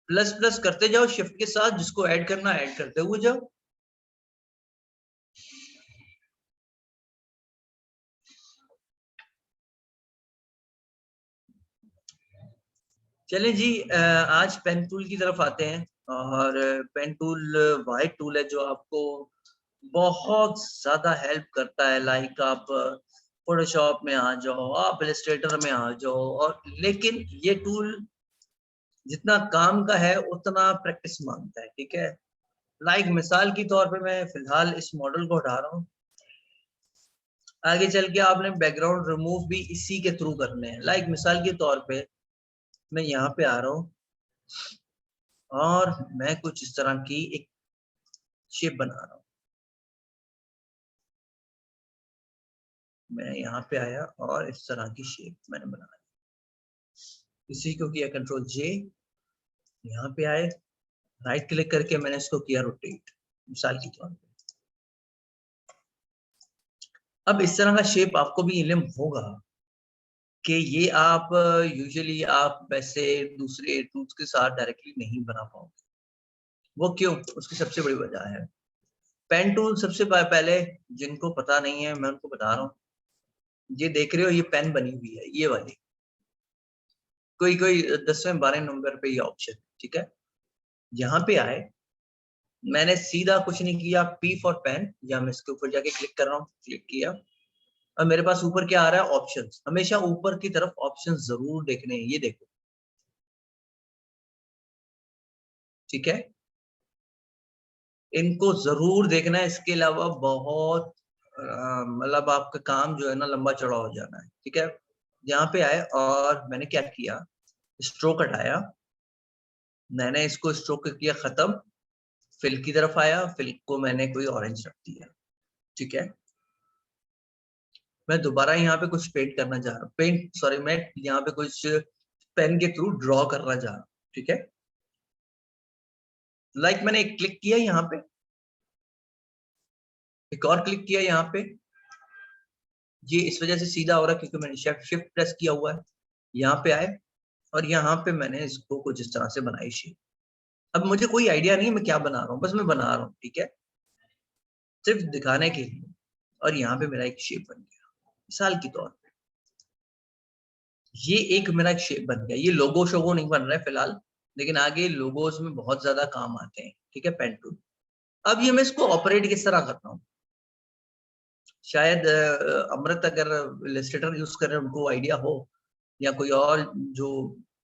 प्लस प्लस करते जाओ शिफ्ट के साथ, जिसको ऐड करना ऐड करते हुए जाओ। चलिए जी, आज पेन टूल की तरफ आते हैं। और पेन टूल वाइट टूल है जो आपको बहुत ज्यादा हेल्प करता है। आप फोटोशॉप में आ जाओ, आप इलस्ट्रेटर में आ जाओ, और लेकिन ये टूल जितना काम का है उतना प्रैक्टिस मांगता है, ठीक है। मिसाल के तौर पे मैं फिलहाल इस मॉडल को हटा रहा हूँ। आगे चल के आपने बैकग्राउंड रिमूव भी इसी के थ्रू करने हैं। मिसाल के तौर पे मैं यहाँ पे आ रहा हूँ और मैं कुछ इस तरह की एक शेप बना रहा हूँ। मैं यहाँ पे आया और इस तरह की शेप मैंने बनाई, इसी को किया कंट्रोल जे, यहाँ पे आए, राइट क्लिक करके मैंने इसको किया रोटेट, मिसाल के तौर पे। अब इस तरह का शेप आपको भी इल्म होगा कि ये आप यूजुअली आप वैसे दूसरे टूल्स के साथ डायरेक्टली नहीं बना पाओगे। वो क्यों? उसकी सबसे बड़ी वजह है पेन टूल। सबसे पहले जिनको पता नहीं है मैं उनको बता रहा हूँ, ये देख रहे हो ये पेन बनी हुई है, ये वाली कोई कोई 10वें 12वें नंबर पे ये ऑप्शन, ठीक है। यहाँ पे आए, मैंने सीधा कुछ नहीं किया, पी फॉर पेन, या मैं इसके ऊपर जाके क्लिक कर रहा हूँ, क्लिक किया और मेरे पास ऊपर क्या आ रहा है, ऑप्शंस। हमेशा ऊपर की तरफ ऑप्शंस जरूर देखने हैं, ये देखो, ठीक है। इनको जरूर देखना है, इसके अलावा बहुत मतलब आपका काम जो है ना लंबा चौड़ा हो जाना है, ठीक है। यहाँ पे आए और मैंने क्या किया, स्ट्रोक हटाया, मैंने इसको स्ट्रोक किया खत्म, फिल की तरफ आया, फिल को मैंने कोई ऑरेंज रख दिया, ठीक है। मैं दोबारा यहाँ पे कुछ पेंट करना चाह रहा हूँ, मैं यहाँ पे कुछ पेन के थ्रू ड्रॉ करना चाह रहा हूँ, ठीक है। मैंने एक क्लिक किया यहाँ पे, एक और क्लिक किया यहाँ पे, ये इस वजह से सीधा हो रहा है क्योंकि मैंने शिफ्ट प्रेस किया हुआ है। यहाँ पे आए और यहाँ पे मैंने इसको कुछ इस तरह से बनाई शेप। अब मुझे कोई आइडिया नहीं है मैं क्या बना रहा हूँ, बस मैं बना रहा हूँ, ठीक है, सिर्फ दिखाने के लिए। और यहाँ पे मेरा एक शेप बन गया। मिसाल के तौर पे ये एक मेरा शेप बन गया। ये लोगो शोगो नहीं बन रहा है फिलहाल, लेकिन आगे लोगोस में बहुत ज्यादा काम आते हैं, ठीक है, पेन टूल। अब ये मैं इसको ऑपरेट किस तरह करता हूँ, शायद अमृत अगर इलस्ट्रेटर यूज कर रहे हैं उनको आइडिया हो, या कोई और जो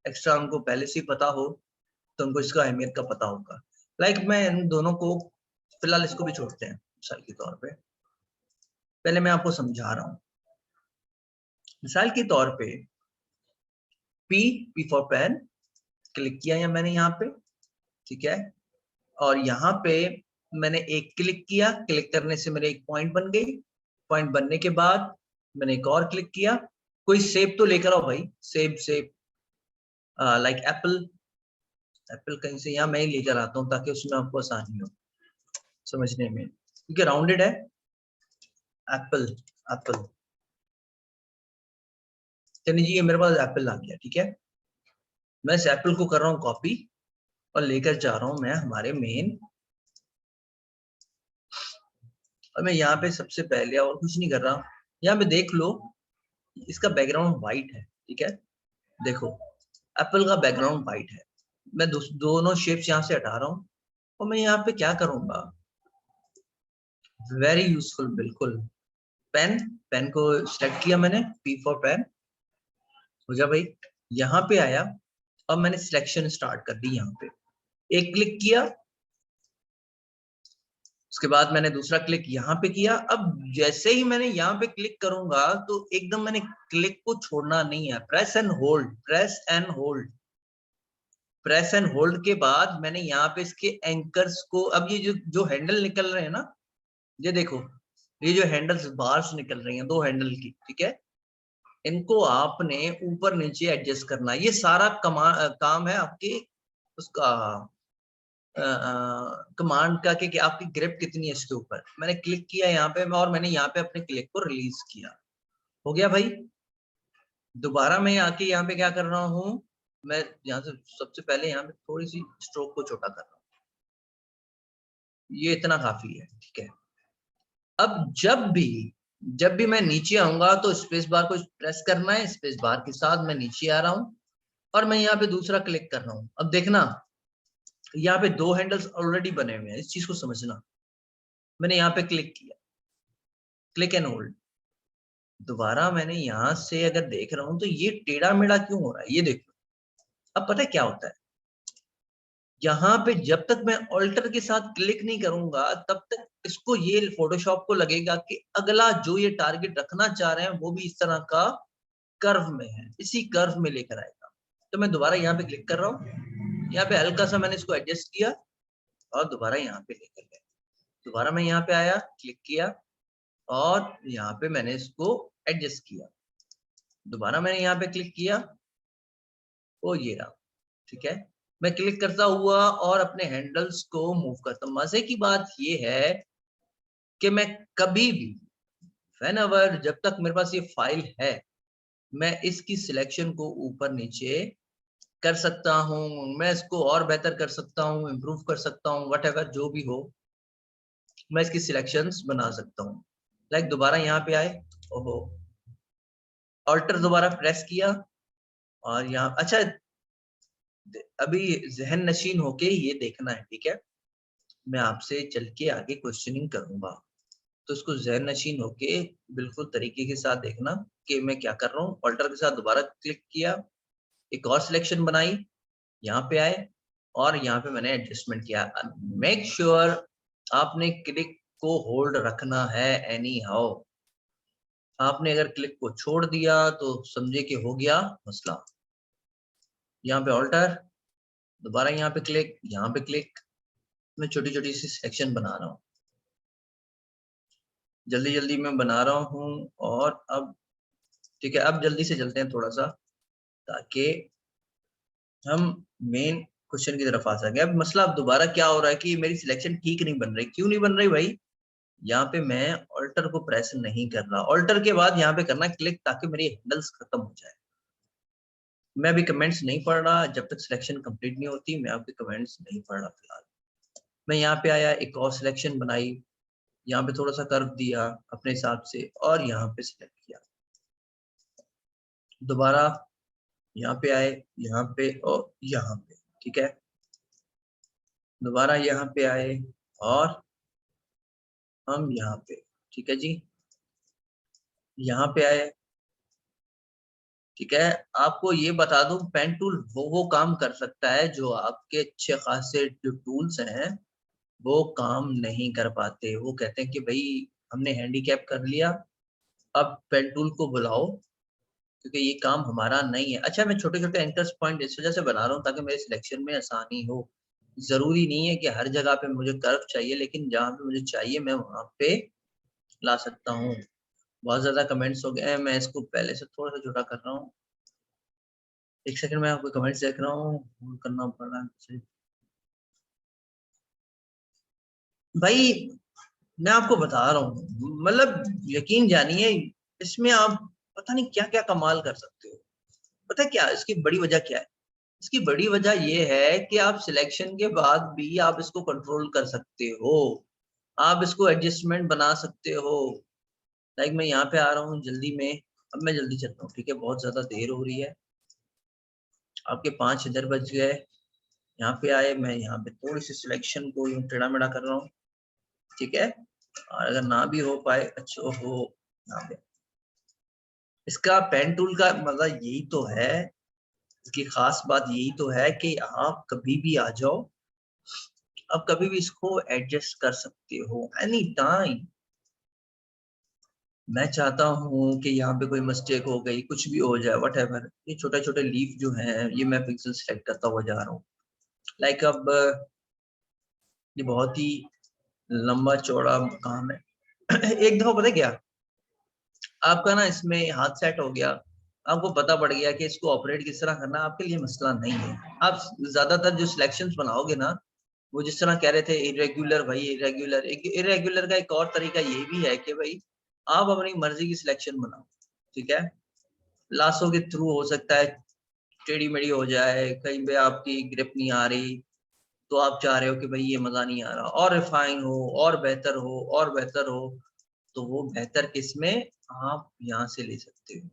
एक्स्ट्रा उनको पहले से ही पता हो तो उनको इसका अहमियत का पता होगा। लाइक मैं इन दोनों को फिलहाल इसको भी छोड़ते हैं मिसाल के तौर पे। पहले मैं आपको समझा रहा हूँ। मिसाल के तौर पे पी फॉर पेन क्लिक किया या मैंने यहाँ पे, ठीक है, और यहाँ पे मैंने एक क्लिक किया, क्लिक करने से मेरे एक पॉइंट बन गई। पॉइंट बनने के बाद मैंने एक और क्लिक किया। कोई शेप तो लेकर आओ भाई, शेप लाइक एप्पल। एप्पल कहीं से यहाँ मैं ही लेकर आता हूँ ताकि उसमें आपको आसानी हो समझने में, क्योंकि राउंडेड है। एप्पल एप्पल चलिए जी, ये मेरे पास एप्पल आ गया, ठीक है। मैं इस एप्पल को कर रहा हूँ कॉपी और लेकर जा रहा हूँ मैं हमारे मेन। और मैं यहाँ पे सबसे पहले और कुछ नहीं कर रहा, यहाँ पे देख लो इसका बैकग्राउंड व्हाइट है, ठीक है। देखो एप्पल का बैकग्राउंड व्हाइट है। मैं दोनों शेप्स यहाँ से हटा रहा हूँ और मैं यहाँ पे क्या करूंगा, वेरी यूजफुल, बिल्कुल। पेन, पेन को सेलेक्ट किया मैंने, पी फॉर पेन हो गया भाई। यहाँ पे आया और मैंने सिलेक्शन स्टार्ट कर दी। यहाँ पे एक क्लिक किया, उसके बाद मैंने दूसरा क्लिक यहाँ पे किया। अब जैसे ही मैंने यहाँ पे क्लिक करूंगा तो एकदम मैंने क्लिक को छोड़ना नहीं है, press and hold, press and hold, press and hold के बाद मैंने यहाँ पे इसके एंकर्स को, अब ये जो हैंडल निकल रहे हैं ना, ये देखो, ये जो हैंडल्स बार्स निकल रही हैं दो हैंडल की, ठीक है, इनको आपने ऊपर नीचे एडजस्ट करना है। ये सारा काम है आपके उसका कमांड का कि आपकी ग्रिप कितनी है इसके ऊपर। मैंने क्लिक किया यहाँ पे और मैंने यहाँ पे अपने क्लिक को रिलीज किया, हो गया भाई। दोबारा मैं आके यहाँ पे क्या कर रहा हूँ, मैं यहाँ से सबसे पहले यहाँ पे थोड़ी सी स्ट्रोक को छोटा कर रहा हूँ, ये इतना काफी है, ठीक है। अब जब भी मैं नीचे आऊंगा तो स्पेस बार को प्रेस करना है, स्पेस बार के साथ मैं नीचे आ रहा हूँ और मैं यहाँ पे दूसरा क्लिक कर रहा हूँ। अब देखना यहाँ पे दो हैंडल्स ऑलरेडी बने हुए हैं, इस चीज को समझना। मैंने यहाँ पे क्लिक किया, क्लिक एंड होल्ड, दोबारा मैंने यहाँ से अगर देख रहा हूँ तो ये टेढ़ा मेढ़ा क्यों हो रहा है, ये देखो। अब पता है क्या होता है, यहाँ पे जब तक मैं ऑल्टर के साथ क्लिक नहीं करूंगा तब तक इसको, ये फोटोशॉप को लगेगा कि अगला जो ये टारगेट रखना चाह रहे हैं वो भी इस तरह का कर्व में है, इसी कर्व में लेकर आएगा। तो मैं दोबारा यहाँ पे क्लिक कर रहा हूँ, यहाँ पे हल्का सा मैंने इसको एडजस्ट किया और दोबारा यहाँ पे लेकर गया। दोबारा मैं यहाँ पे आया, क्लिक किया और यहाँ पे मैंने इसको एडजस्ट किया। दोबारा मैंने यहाँ पे क्लिक किया, वो ये रहा, ठीक है। मैं क्लिक करता हुआ और अपने हैंडल्स को मूव करता हूँ। मजे की बात ये है कि मैं कभी भी व्हेनेवर, जब तक मेरे पास ये फाइल है, मैं इसकी सिलेक्शन को ऊपर नीचे कर सकता हूँ, मैं इसको और बेहतर कर सकता हूँ, इम्प्रूव कर सकता हूँ, व्हाटएवर जो भी हो, मैं इसकी सिलेक्शंस बना सकता हूँ। लाइक दोबारा यहाँ पे आए, ओहो, ऑल्टर दोबारा प्रेस किया और यहाँ, अच्छा अभी जहन नशीन होके ये देखना है, ठीक है। मैं आपसे चल के आगे क्वेश्चनिंग करूंगा तो इसको जहन नशीन होके बिल्कुल तरीके के साथ देखना कि मैं क्या कर रहा हूँ। ऑल्टर के साथ दोबारा क्लिक किया, एक और सिलेक्शन बनाई, यहाँ पे आए और यहाँ पे मैंने एडजस्टमेंट किया। मेक श्योर आपने क्लिक को होल्ड रखना है एनी हाउ। आपने अगर क्लिक को छोड़ दिया तो समझे कि हो गया मसला। यहाँ पे ऑल्टर, दोबारा यहाँ पे क्लिक, यहाँ पे क्लिक, मैं छोटी छोटी सी सेक्शन बना रहा हूँ, जल्दी जल्दी मैं बना रहा हूँ। और अब ठीक है, अब जल्दी से चलते हैं थोड़ा सा ताकि हम मेन क्वेश्चन की तरफ आ सके। अब मसला अब दोबारा क्या हो रहा है कि मेरी सिलेक्शन ठीक नहीं बन रही। क्यों नहीं बन रही भाई, यहाँ पे मैं ऑल्टर को प्रेस नहीं कर रहा। ऑल्टर के बाद यहाँ पे करना क्लिक ताकि मेरी हैंडल्स खत्म हो जाए। मैं अभी कमेंट्स नहीं पढ़ रहा, जब तक सिलेक्शन कंप्लीट नहीं होती मैं आपके कमेंट्स नहीं पढ़ रहा फिलहाल। मैं यहाँ पे आया, एक और सिलेक्शन बनाई, यहाँ पे थोड़ा सा कर्व दिया अपने हिसाब से और यहाँ पे सिलेक्ट किया। दोबारा यहाँ पे आए, यहाँ पे और यहाँ पे, ठीक है। दोबारा यहाँ पे आए और हम यहाँ पे, ठीक है जी, यहाँ पे आए, ठीक है। आपको ये बता दूं, पेन टूल वो काम कर सकता है जो आपके अच्छे खासे जो टूल्स हैं वो काम नहीं कर पाते। वो कहते हैं कि भाई हमने हैंडीकैप कर लिया, अब पेन टूल को बुलाओ क्योंकि ये काम हमारा नहीं है। अच्छा, मैं छोटे छोटे एंकर्स पॉइंट इस वजह से बना रहा हूँ ताकि मेरे सिलेक्शन में आसानी हो। जरूरी नहीं है कि हर जगह पे मुझे कर्व चाहिए, लेकिन जहाँ पे मुझे चाहिए मैं वहां पे ला सकता हूँ। बहुत ज्यादा कमेंट्स हो गए हैं, मैं इसको पहले से थोड़ा सा छोटा कर रहा हूँ। एक सेकंड में आपको कमेंट्स देख रहा हूँ, करना पड़ रहा है भाई। मैं आपको बता रहा हूँ, मतलब यकीन जानिए, इसमें आप पता नहीं क्या क्या कमाल कर सकते हो। पता है क्या इसकी बड़ी वजह क्या है? इसकी बड़ी वजह ये है कि आप सिलेक्शन के बाद भी आप इसको कंट्रोल कर सकते हो, आप इसको एडजस्टमेंट बना सकते हो। लाइक मैं यहाँ पे आ रहा हूँ जल्दी में, अब मैं जल्दी चलता हूँ, ठीक है, बहुत ज्यादा देर हो रही है। आपके 5 इधर बज गए, यहाँ पे आए, मैं यहाँ पे थोड़ी सी सिलेक्शन को यूं टेढ़ा मेढ़ा कर रहा हूँ, ठीक है। और अगर ना भी हो पाए, अच्छा हो, यहाँ पे इसका पेन टूल का मजा यही तो है, इसकी खास बात यही तो है कि आप कभी भी आ जाओ, आप कभी भी इसको एडजस्ट कर सकते हो एनी टाइम। मैं चाहता हूँ कि यहाँ पे कोई मिस्टेक हो गई, कुछ भी हो जाए, व्हाटएवर, ये छोटे छोटे लीफ जो हैं ये मैं पिक्सल सेलेक्ट करता हुआ जा रहा हूँ। लाइक अब ये बहुत ही लंबा चौड़ा काम है। एक दफा पता है क्या, आपका ना इसमें हाथ सेट हो गया, आपको पता पड़ गया कि इसको ऑपरेट किस तरह करना, आपके लिए मसला नहीं है। आप ज्यादातर जो सिलेक्शंस बनाओगे ना, वो जिस तरह कह रहे थे इरेगुलर, भाई इरेगुलर, इरेगुलर का एक और तरीका ये भी है कि भाई आप अपनी मर्जी की सिलेक्शन बनाओ, ठीक है। लाशों के थ्रू हो सकता है टेढ़ी मेढ़ी हो जाए, कहीं पे आपकी ग्रिप नहीं आ रही, तो आप चाह रहे हो कि भाई ये मजा नहीं आ रहा, और रिफाइन हो और बेहतर हो और बेहतर हो, तो वो बेहतर किसमें आप यहाँ से ले सकते हो।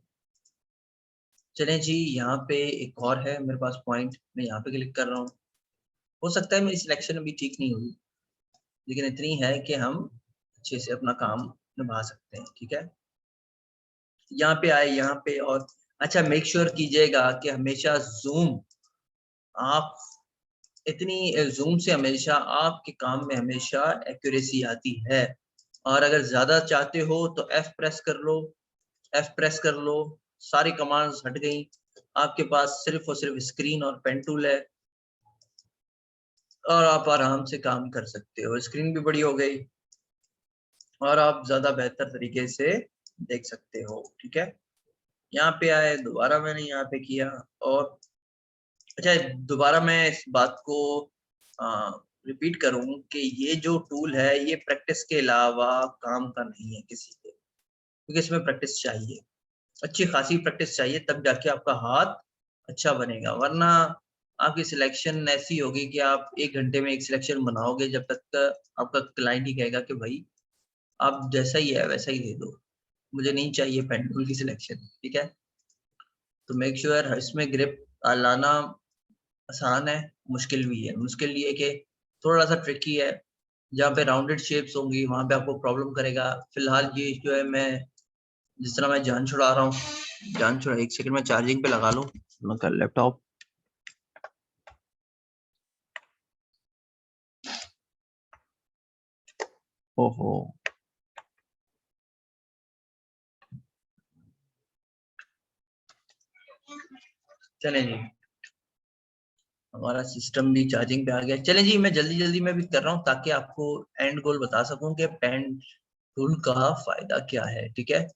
चलें जी, यहाँ पे एक और है मेरे पास पॉइंट, मैं यहाँ पे क्लिक कर रहा हूँ। हो सकता है मेरी सिलेक्शन अभी ठीक नहीं हुई, लेकिन इतनी है कि हम अच्छे से अपना काम निभा सकते हैं, ठीक है। यहाँ पे आए, यहाँ पे, और अच्छा मेक श्योर कीजिएगा कि हमेशा जूम, आप इतनी जूम से हमेशा आपके काम में हमेशा एक्यूरेसी आती है। और अगर ज्यादा चाहते हो तो एफ प्रेस कर लो, एफ प्रेस कर लो, सारी कमांड्स हट गई, आपके पास सिर्फ और सिर्फ स्क्रीन और पेन टूल है और आप आराम से काम कर सकते हो। स्क्रीन भी बड़ी हो गई और आप ज्यादा बेहतर तरीके से देख सकते हो, ठीक है। यहाँ पे आए, दोबारा मैंने यहाँ पे किया, और अच्छा दोबारा मैं इस बात को रिपीट करूं कि ये जो टूल है ये प्रैक्टिस के अलावा काम का नहीं है किसी के, क्योंकि इसमें प्रैक्टिस चाहिए, अच्छी खासी प्रैक्टिस चाहिए, तब जाके आपका हाथ अच्छा बनेगा। वरना आपकी सिलेक्शन ऐसी होगी कि आप 1 घंटे में एक सिलेक्शन बनाओगे, जब तक आपका क्लाइंट ही कहेगा कि भाई आप जैसा ही है वैसा ही दे दो, मुझे नहीं चाहिए पेन टूल की सिलेक्शन, ठीक है। तो मेक श्योर इसमें ग्रिप लाना आसान है, मुश्किल भी है। मुश्किल ये कि थोड़ा सा ट्रिकी है, जहाँ पे राउंडेड शेप्स होंगी वहां पे आपको प्रॉब्लम करेगा। फिलहाल ये जो है, मैं जिस तरह मैं जान छुड़ा रहा हूँ, जान छुड़ा, एक सेकंड में चार्जिंग पे लगा लूं मैं कर लैपटॉप। ओहो, चले जी, हमारा सिस्टम भी चार्जिंग पे आ गया। चले जी, मैं जल्दी जल्दी में भी कर रहा हूँ ताकि आपको एंड गोल बता सकूं कि पेन टूल का फायदा क्या है, ठीक है।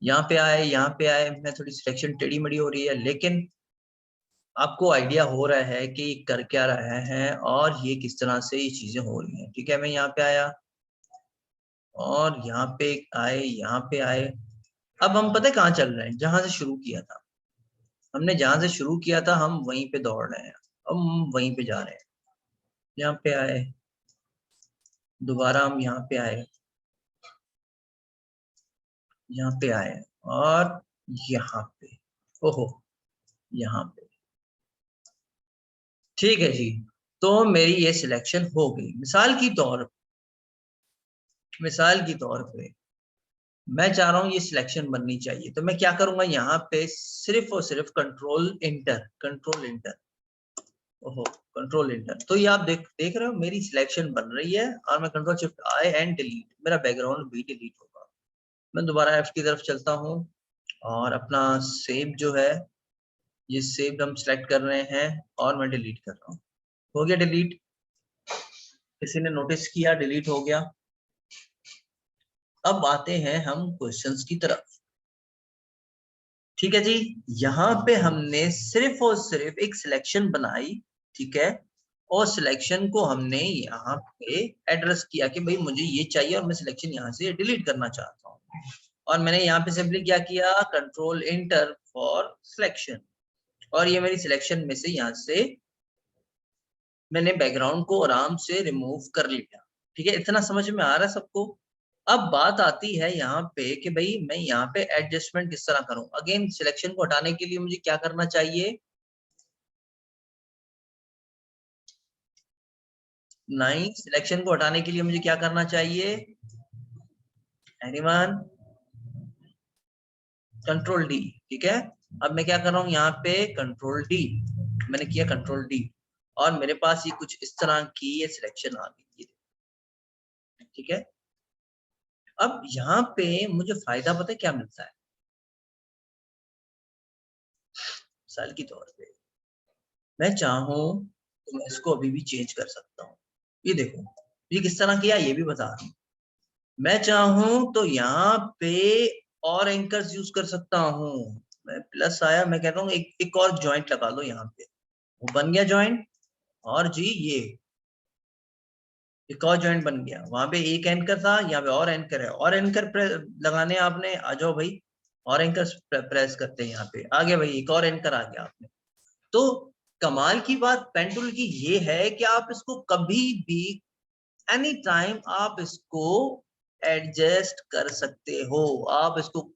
यहाँ पे आए, यहाँ पे आए, मैं थोड़ी सिलेक्शन टेढ़ी मड़ी हो रही है, लेकिन आपको आइडिया हो रहा है कि कर क्या रहे हैं और ये किस तरह से ये चीजें हो रही हैं, ठीक है। मैं यहाँ पे आया और यहाँ पे आए, यहाँ पे आए, अब हम पता है कहाँ चल रहे हैं, जहां से शुरू किया था हमने, जहां से शुरू किया था हम वहीं पे दौड़ रहे हैं, हम वहीं पे जा रहे हैं। यहाँ पे आए, दोबारा हम यहाँ पे आए, यहाँ पे आए और यहाँ पे, ओहो यहाँ पे, ठीक है जी। तो मेरी ये सिलेक्शन हो गई। मिसाल की तौर पे मैं चाह रहा हूँ ये सिलेक्शन बननी चाहिए, तो मैं क्या करूंगा, यहाँ पे सिर्फ और सिर्फ कंट्रोल इंटर, ओहो कंट्रोल इंटर। तो ये आप देख रहे हो मेरी सिलेक्शन बन रही है, और मैं control shift I and delete, मेरा बैकग्राउंड भी डिलीट होगा। मैं दोबारा एफ की तरफ चलता हूँ और अपना सेव जो है, ये सेव हम सिलेक्ट कर रहे हैं और मैं डिलीट कर रहा हूँ। हो गया डिलीट, किसी ने नोटिस किया, डिलीट हो गया। अब आते हैं हम क्वेश्चंस की तरफ। ठीक है जी, यहाँ पे हमने सिर्फ और सिर्फ एक सिलेक्शन बनाई, ठीक है, और सिलेक्शन को हमने यहाँ पे एड्रेस किया कि भाई मुझे ये चाहिए और मैं सिलेक्शन यहाँ से डिलीट करना चाहता हूँ। और मैंने यहाँ पे सिंपली क्या किया, कंट्रोल इंटर फॉर सिलेक्शन, और ये मेरी सिलेक्शन में से यहाँ से मैंने बैकग्राउंड को आराम से रिमूव कर लिया। ठीक है, इतना समझ में आ रहा है सबको। अब बात आती है यहाँ पे कि भाई मैं यहाँ पे एडजस्टमेंट किस तरह करूं। अगेन सिलेक्शन को हटाने के लिए मुझे क्या करना चाहिए, नहीं, सिलेक्शन को हटाने के लिए मुझे क्या करना चाहिए, एनीवन, कंट्रोल डी। ठीक है, अब मैं क्या कर रहा हूँ यहाँ पे कंट्रोल डी, मैंने किया कंट्रोल डी, और मेरे पास ये कुछ इस तरह की ये सिलेक्शन आ गई। ठीक है, अब यहाँ पे मुझे फायदा पता है क्या मिलता है, मिसाल की तौर पे मैं चाहूं तो मैं इसको अभी भी चेंज कर सकता हूँ। ये देखो ये किस तरह किया ये भी बता रहा हूँ। मैं चाहूं तो यहाँ पे और एंकर्स यूज कर सकता हूँ। मैं प्लस आया, मैं कहता हूँ एक और जॉइंट लगा लो यहाँ पे, वो बन गया जॉइंट। और जी ये एक और जॉइंट बन गया, वहां पे एक एंकर था, यहाँ पे और एंकर है, और एंकर लगाने आपने, आ जाओ भाई, और एंकर प्रेस करते हैं, यहाँ पे आ गया भाई, एक और एंकर आ गया आपने। तो कमाल की बात पेन टूल की ये है कि आप इसको कभी भी एनी टाइम आप इसको एडजस्ट कर सकते हो। आप इसको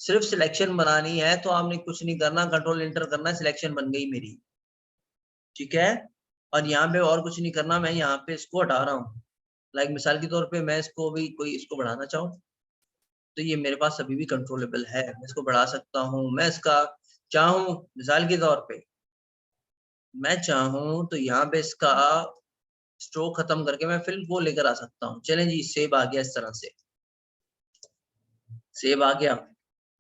सिर्फ सिलेक्शन बनानी है तो आपने कुछ नहीं करना, कंट्रोल इंटर करना है, सिलेक्शन बन गई मेरी। ठीक है, और यहाँ पे और कुछ नहीं करना, मैं यहाँ पे इसको हटा रहा हूँ। लाइक मिसाल के तौर पे मैं इसको भी कोई इसको बढ़ाना चाहूँ तो ये मेरे पास अभी भी कंट्रोलेबल है, मैं इसको बढ़ा सकता हूँ। मैं इसका चाहूँ मिसाल के तौर पे मैं चाहूँ तो यहाँ पे इसका स्ट्रोक खत्म करके मैं फिल्म को लेकर आ सकता हूँ। चलें जी, सेव आ गया, इस तरह से सेव आ गया।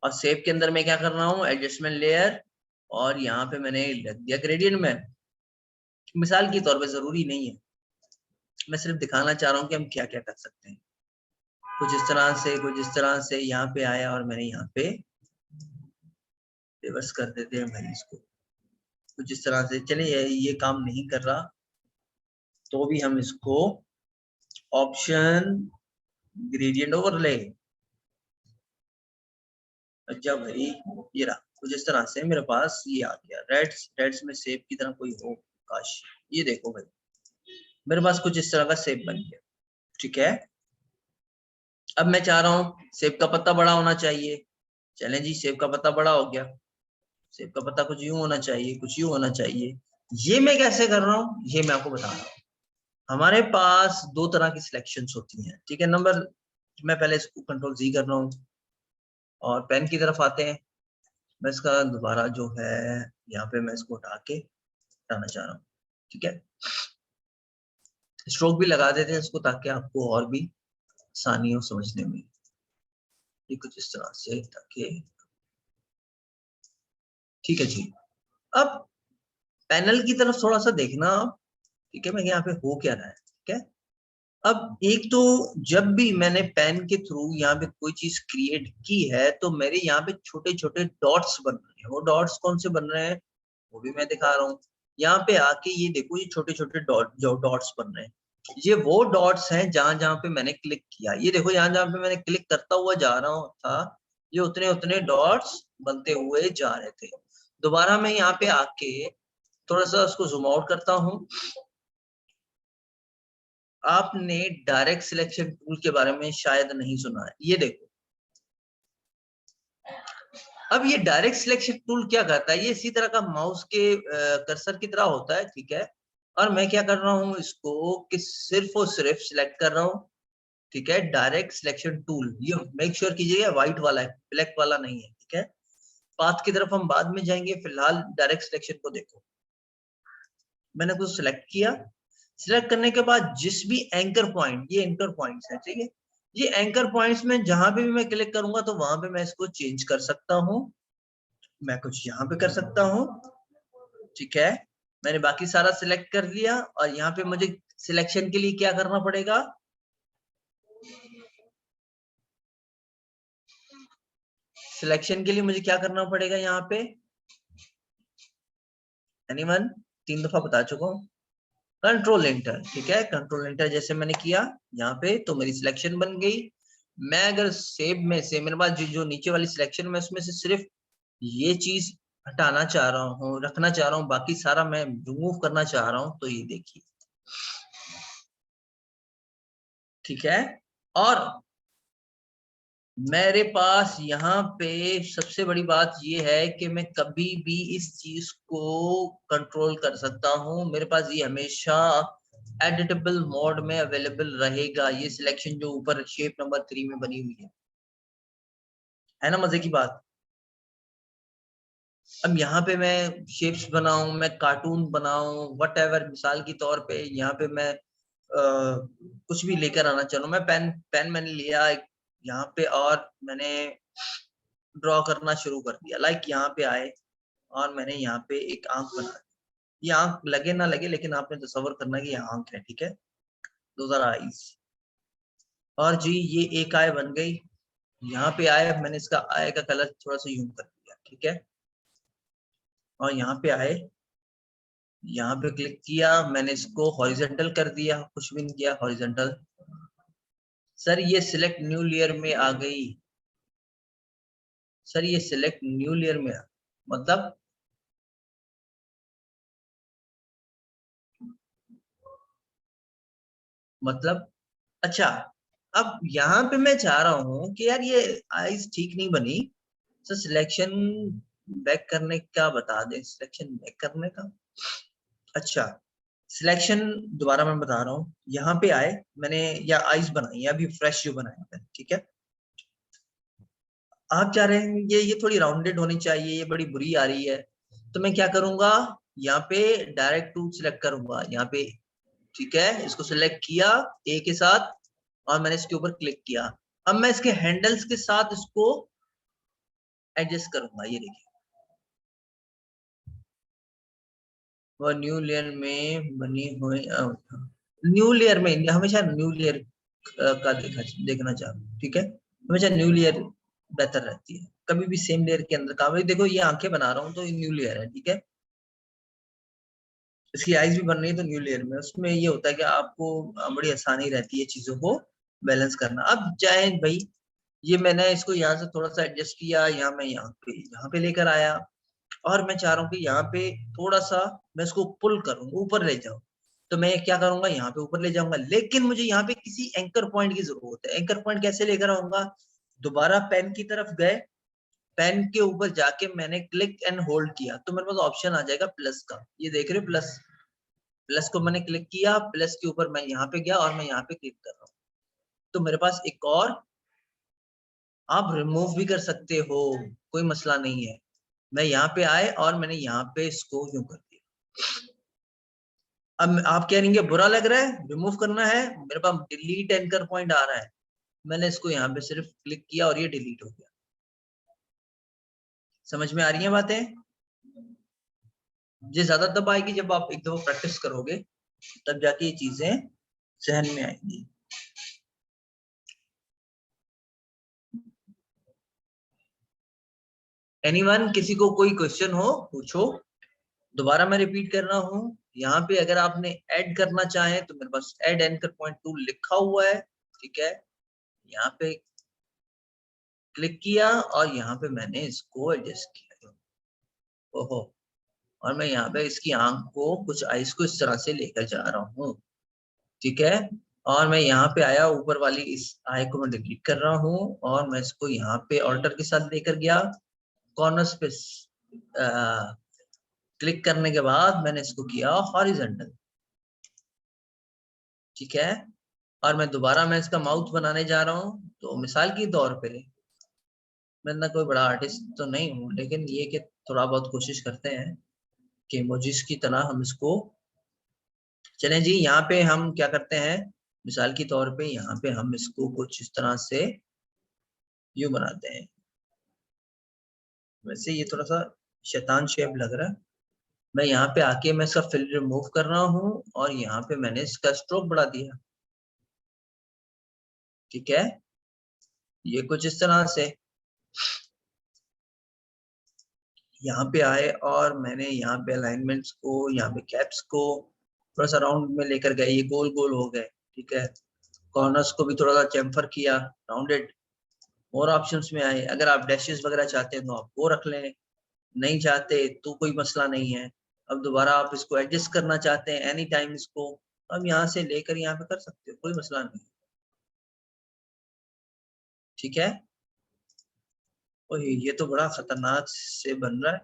और सेव के अंदर मैं क्या कर रहा हूँ, एडजस्टमेंट लेयर, और यहाँ पे मैंने लग दिया ग्रेडियंट में। मिसाल के तौर पे जरूरी नहीं है, मैं सिर्फ दिखाना चाह रहा हूँ कि हम क्या क्या कर सकते हैं। कुछ इस तरह से, कुछ इस तरह से यहाँ पे आया, और मैंने यहाँ पे रिवर्स कर देते हैं भाई इसको, कुछ इस तरह से। चलिए ये काम नहीं कर रहा तो भी हम इसको ऑप्शन ग्रेडियंट ओवरले, अच्छा भाई ये रहा, कुछ इस तरह से मेरे पास ये आ गया। रेड्स में सेब की तरह कोई हो, काश। ये देखो भाई मेरे पास कुछ इस तरह का सेब बन गया। ठीक है, अब मैं चाह रहा हूँ सेब का पत्ता बड़ा होना चाहिए। चलें जी, सेब का पत्ता बड़ा हो गया, सेब का पत्ता कुछ यूं होना चाहिए, कुछ यूं होना चाहिए। ये मैं कैसे कर रहा हूँ ये मैं आपको बता रहा हूँ। हमारे पास दो तरह की सिलेक्शंस होती हैं। ठीक है, नंबर, मैं पहले इसको कंट्रोल जी कर रहा हूँ और पेन की तरफ आते हैं। मैं इसका दोबारा जो है यहाँ पे मैं इसको उठा के हटाना चाह रहा हूँ। ठीक है, स्ट्रोक भी लगा देते हैं इसको ताकि आपको और भी आसानी हो समझने में। ये कुछ इस तरह से ताकि, ठीक है जी। अब पैनल की तरफ थोड़ा सा देखना आप। ठीक है, मैं यहाँ पे हो क्या रहा है। ठीक है, अब एक तो जब भी मैंने पेन के थ्रू यहाँ पे कोई चीज क्रिएट की है तो मेरे यहाँ पे छोटे छोटे डॉट्स बन रहे हैं। वो डॉट्स कौन से बन रहे हैं वो भी मैं दिखा रहा हूँ। यहाँ पे आके ये देखो, ये छोटे छोटे डॉट्स बन रहे हैं। ये वो डॉट्स हैं जहां जहां पे मैंने क्लिक किया। ये देखो यहाँ जहां पे मैंने क्लिक करता हुआ जा रहा था, ये उतने उतने डॉट्स बनते हुए जा रहे थे। दोबारा मैं यहाँ पे आके थोड़ा सा उसको जूम आउट करता हूँ। आपने डायरेक्ट सिलेक्शन टूल के बारे में शायद नहीं सुना है। ये देखो अब ये डायरेक्ट सिलेक्शन टूल क्या करता है, ये इसी तरह का माउस के कर्सर की तरह होता है, ठीक है। और मैं क्या कर रहा हूँ इसको कि सिर्फ और सिर्फ सिलेक्ट कर रहा हूँ, ठीक है। डायरेक्ट सिलेक्शन टूल, ये मेक श्योर कीजिएगा व्हाइट वाला है, ब्लैक वाला नहीं है, ठीक है। पाथ की तरफ हम बाद में जाएंगे, फिलहाल डायरेक्ट सिलेक्शन को देखो। मैंने कुछ सिलेक्ट किया, सिलेक्ट करने के बाद जिस भी एंकर पॉइंट, ये एंकर पॉइंट्स है, ठीक है, ये एंकर पॉइंट्स में जहां पे भी मैं क्लिक करूंगा तो वहां पे मैं इसको चेंज कर सकता हूँ। मैं कुछ यहाँ पे कर सकता हूँ, ठीक है। मैंने बाकी सारा सिलेक्ट कर लिया और यहाँ पे मुझे सिलेक्शन के लिए क्या करना पड़ेगा, सिलेक्शन के लिए मुझे क्या करना पड़ेगा यहाँ पे, एनीवन, 3 दफा बता चुका हूँ, कंट्रोल एंटर, ठीक है। कंट्रोल एंटर जैसे मैंने किया यहाँ पे तो मेरी सिलेक्शन बन गई। मैं अगर सेव में से मेरे पास जो नीचे वाली सिलेक्शन में उसमें से सिर्फ ये चीज हटाना चाह रहा हूँ, रखना चाह रहा हूँ, बाकी सारा मैं रिमूव करना चाह रहा हूँ, तो ये देखिए, ठीक है। और मेरे पास यहाँ पे सबसे बड़ी बात ये है कि मैं कभी भी इस चीज को कंट्रोल कर सकता हूँ, मेरे पास ये हमेशा एडिटेबल मोड में अवेलेबल रहेगा, ये सिलेक्शन जो ऊपर शेप नंबर 3 में बनी हुई है ना, मजे की बात। अब यहाँ पे मैं शेप्स बनाऊं, मैं कार्टून बनाऊं, व्हाटएवर, मिसाल की तौर पे यहाँ पे मैं कुछ भी लेकर आना चाह रहा हूँ, मैं पेन पेन मैंने लिया यहाँ पे और मैंने ड्रॉ करना शुरू कर दिया, लाइक यहाँ पे आए और मैंने यहाँ पे एक आंख बना दी। ये आंख लगे ना लगे लेकिन आपने तस्वर करना कि ये आंख है, ठीक है, दोज आर आईज। और जी ये एक आय बन गई, यहाँ पे आए, मैंने इसका आय का कलर थोड़ा सा यूं कर दिया, ठीक है। और यहाँ पे आए, यहाँ पे क्लिक किया, मैंने इसको हॉरिजेंटल कर दिया, कुछ भी नहीं किया, हॉरिजेंटल। सर ये सिलेक्ट न्यू लेयर में आ गई, सर ये सिलेक्ट न्यू लेयर में मतलब मतलब अच्छा, अब यहाँ पे मैं चाह रहा हूँ कि यार ये आइज ठीक नहीं बनी, तो सिलेक्शन बैक करने का बता दे, सिलेक्शन बैक करने का। अच्छा, सिलेक्शन दोबारा मैं बता रहा हूँ, यहाँ पे आए मैंने या आइज बनाई है, अभी फ्रेश जो बनाया है, ठीक है। आप चाह रहे हैं ये थोड़ी राउंडेड होनी चाहिए, ये बड़ी बुरी आ रही है, तो मैं क्या करूंगा, यहाँ पे डायरेक्ट टूल सिलेक्ट करूंगा, यहाँ पे, ठीक है, इसको सिलेक्ट किया ए के साथ और मैंने इसके ऊपर क्लिक किया। अब मैं इसके हैंडल्स के साथ इसको एडजस्ट करूंगा, ये देखिए, वो न्यू लेयर में बनी हुई, न्यू लेयर में हमेशा न्यू लेयर का देखना चाहूँ, ठीक है, हमेशा न्यू लेयर बेहतर रहती है, कभी भी सेम लेयर के अंदर काम। देखो ये आंखें बना रहा हूँ तो ये न्यू लेयर है, ठीक है, इसकी आईज भी बन रही है तो न्यू लेयर में, उसमें ये होता है कि आपको बड़ी आसानी रहती है चीजों को बैलेंस करना। अब चाहे भाई ये मैंने इसको यहाँ से थोड़ा सा एडजस्ट किया, यहाँ मैं यहाँ पे लेकर आया और मैं चाह रहा हूँ कि यहाँ पे थोड़ा सा मैं इसको पुल करूँ, ऊपर ले जाऊं, तो मैं क्या करूंगा, यहाँ पे ऊपर ले जाऊंगा, लेकिन मुझे यहाँ पे किसी एंकर पॉइंट की जरूरत है। एंकर पॉइंट कैसे लेकर आऊंगा, दोबारा पेन की तरफ गए, पेन के ऊपर जाके मैंने क्लिक एंड होल्ड किया तो मेरे पास ऑप्शन आ जाएगा प्लस का, ये देख रहे हो प्लस, प्लस को मैंने क्लिक किया, प्लस के ऊपर मैं यहाँ पे गया और मैं यहाँ पे क्लिक कर रहा हूँ, तो मेरे पास एक और, आप रिमूव भी कर सकते हो, कोई मसला नहीं है। मैं यहाँ पे आए और मैंने यहाँ पे इसको यूं कर दिया। अब आप कह रही बुरा लग रहा है, रिमूव करना है, मेरे पास डिलीट एंकर पॉइंट आ रहा है, मैंने इसको यहाँ पे सिर्फ क्लिक किया और ये डिलीट हो गया। समझ में आ रही है बातें, ये ज्यादा तब आएगी जब आप एक दफा प्रैक्टिस करोगे, तब जाके ये चीजें सहन में आएंगी। एनीवन, किसी को कोई क्वेश्चन हो पूछो। दोबारा मैं रिपीट कर रहा हूँ, यहाँ पे अगर आपने ऐड करना चाहे तो मेरे पास ऐड एंकर पॉइंट टूल लिखा हुआ है, ठीक है, यहाँ पे क्लिक किया और यहाँ पे मैंने इसको एडजस्ट किया, ओहो, और मैं यहाँ पे इसकी आंख को, कुछ आइस को इस तरह से लेकर जा रहा हूँ, ठीक है। और मैं यहाँ पे आया, ऊपर वाली इस आई को मैं डिलीट कर रहा हूँ और मैं इसको यहाँ पे ऑल्टर के साथ लेकर गया, कॉर्नर्स पे क्लिक करने के बाद मैंने इसको किया हॉरिजॉन्टल, ठीक है। और मैं इसका माउथ बनाने जा रहा हूँ। तो मिसाल के तौर पे मैं ना कोई बड़ा आर्टिस्ट तो नहीं हूँ, लेकिन ये कि थोड़ा बहुत कोशिश करते हैं कि इमोजीज की तरह हम इसको, चलें जी। यहाँ पे हम क्या करते हैं, मिसाल के तौर पे यहाँ पे हम इसको कुछ इस तरह से यूं बनाते हैं। वैसे ये थोड़ा सा शैतान शेप लग रहा है। मैं यहाँ पे आके मैं इसका फिल रिमूव कर रहा हूँ और यहाँ पे मैंने इसका स्ट्रोक बढ़ा दिया, ठीक है। ये कुछ इस तरह से यहाँ पे आए और मैंने यहाँ पे अलाइनमेंट्स को, यहाँ पे कैप्स को थोड़ा सा राउंड में लेकर गए, ये गोल गोल हो गए, ठीक है। कॉर्नर्स को भी थोड़ा सा चैम्फर किया, राउंडेड। और ऑप्शंस में आए, अगर आप डैशेस वगैरह चाहते हैं तो आप वो रख लें, नहीं चाहते तो कोई मसला नहीं है। अब दोबारा आप इसको एडजस्ट करना चाहते हैं एनी टाइम, इसको अब यहाँ से लेकर यहाँ पे कर सकते हो, कोई मसला नहीं, ठीक है। और ये तो बड़ा खतरनाक से बन रहा है।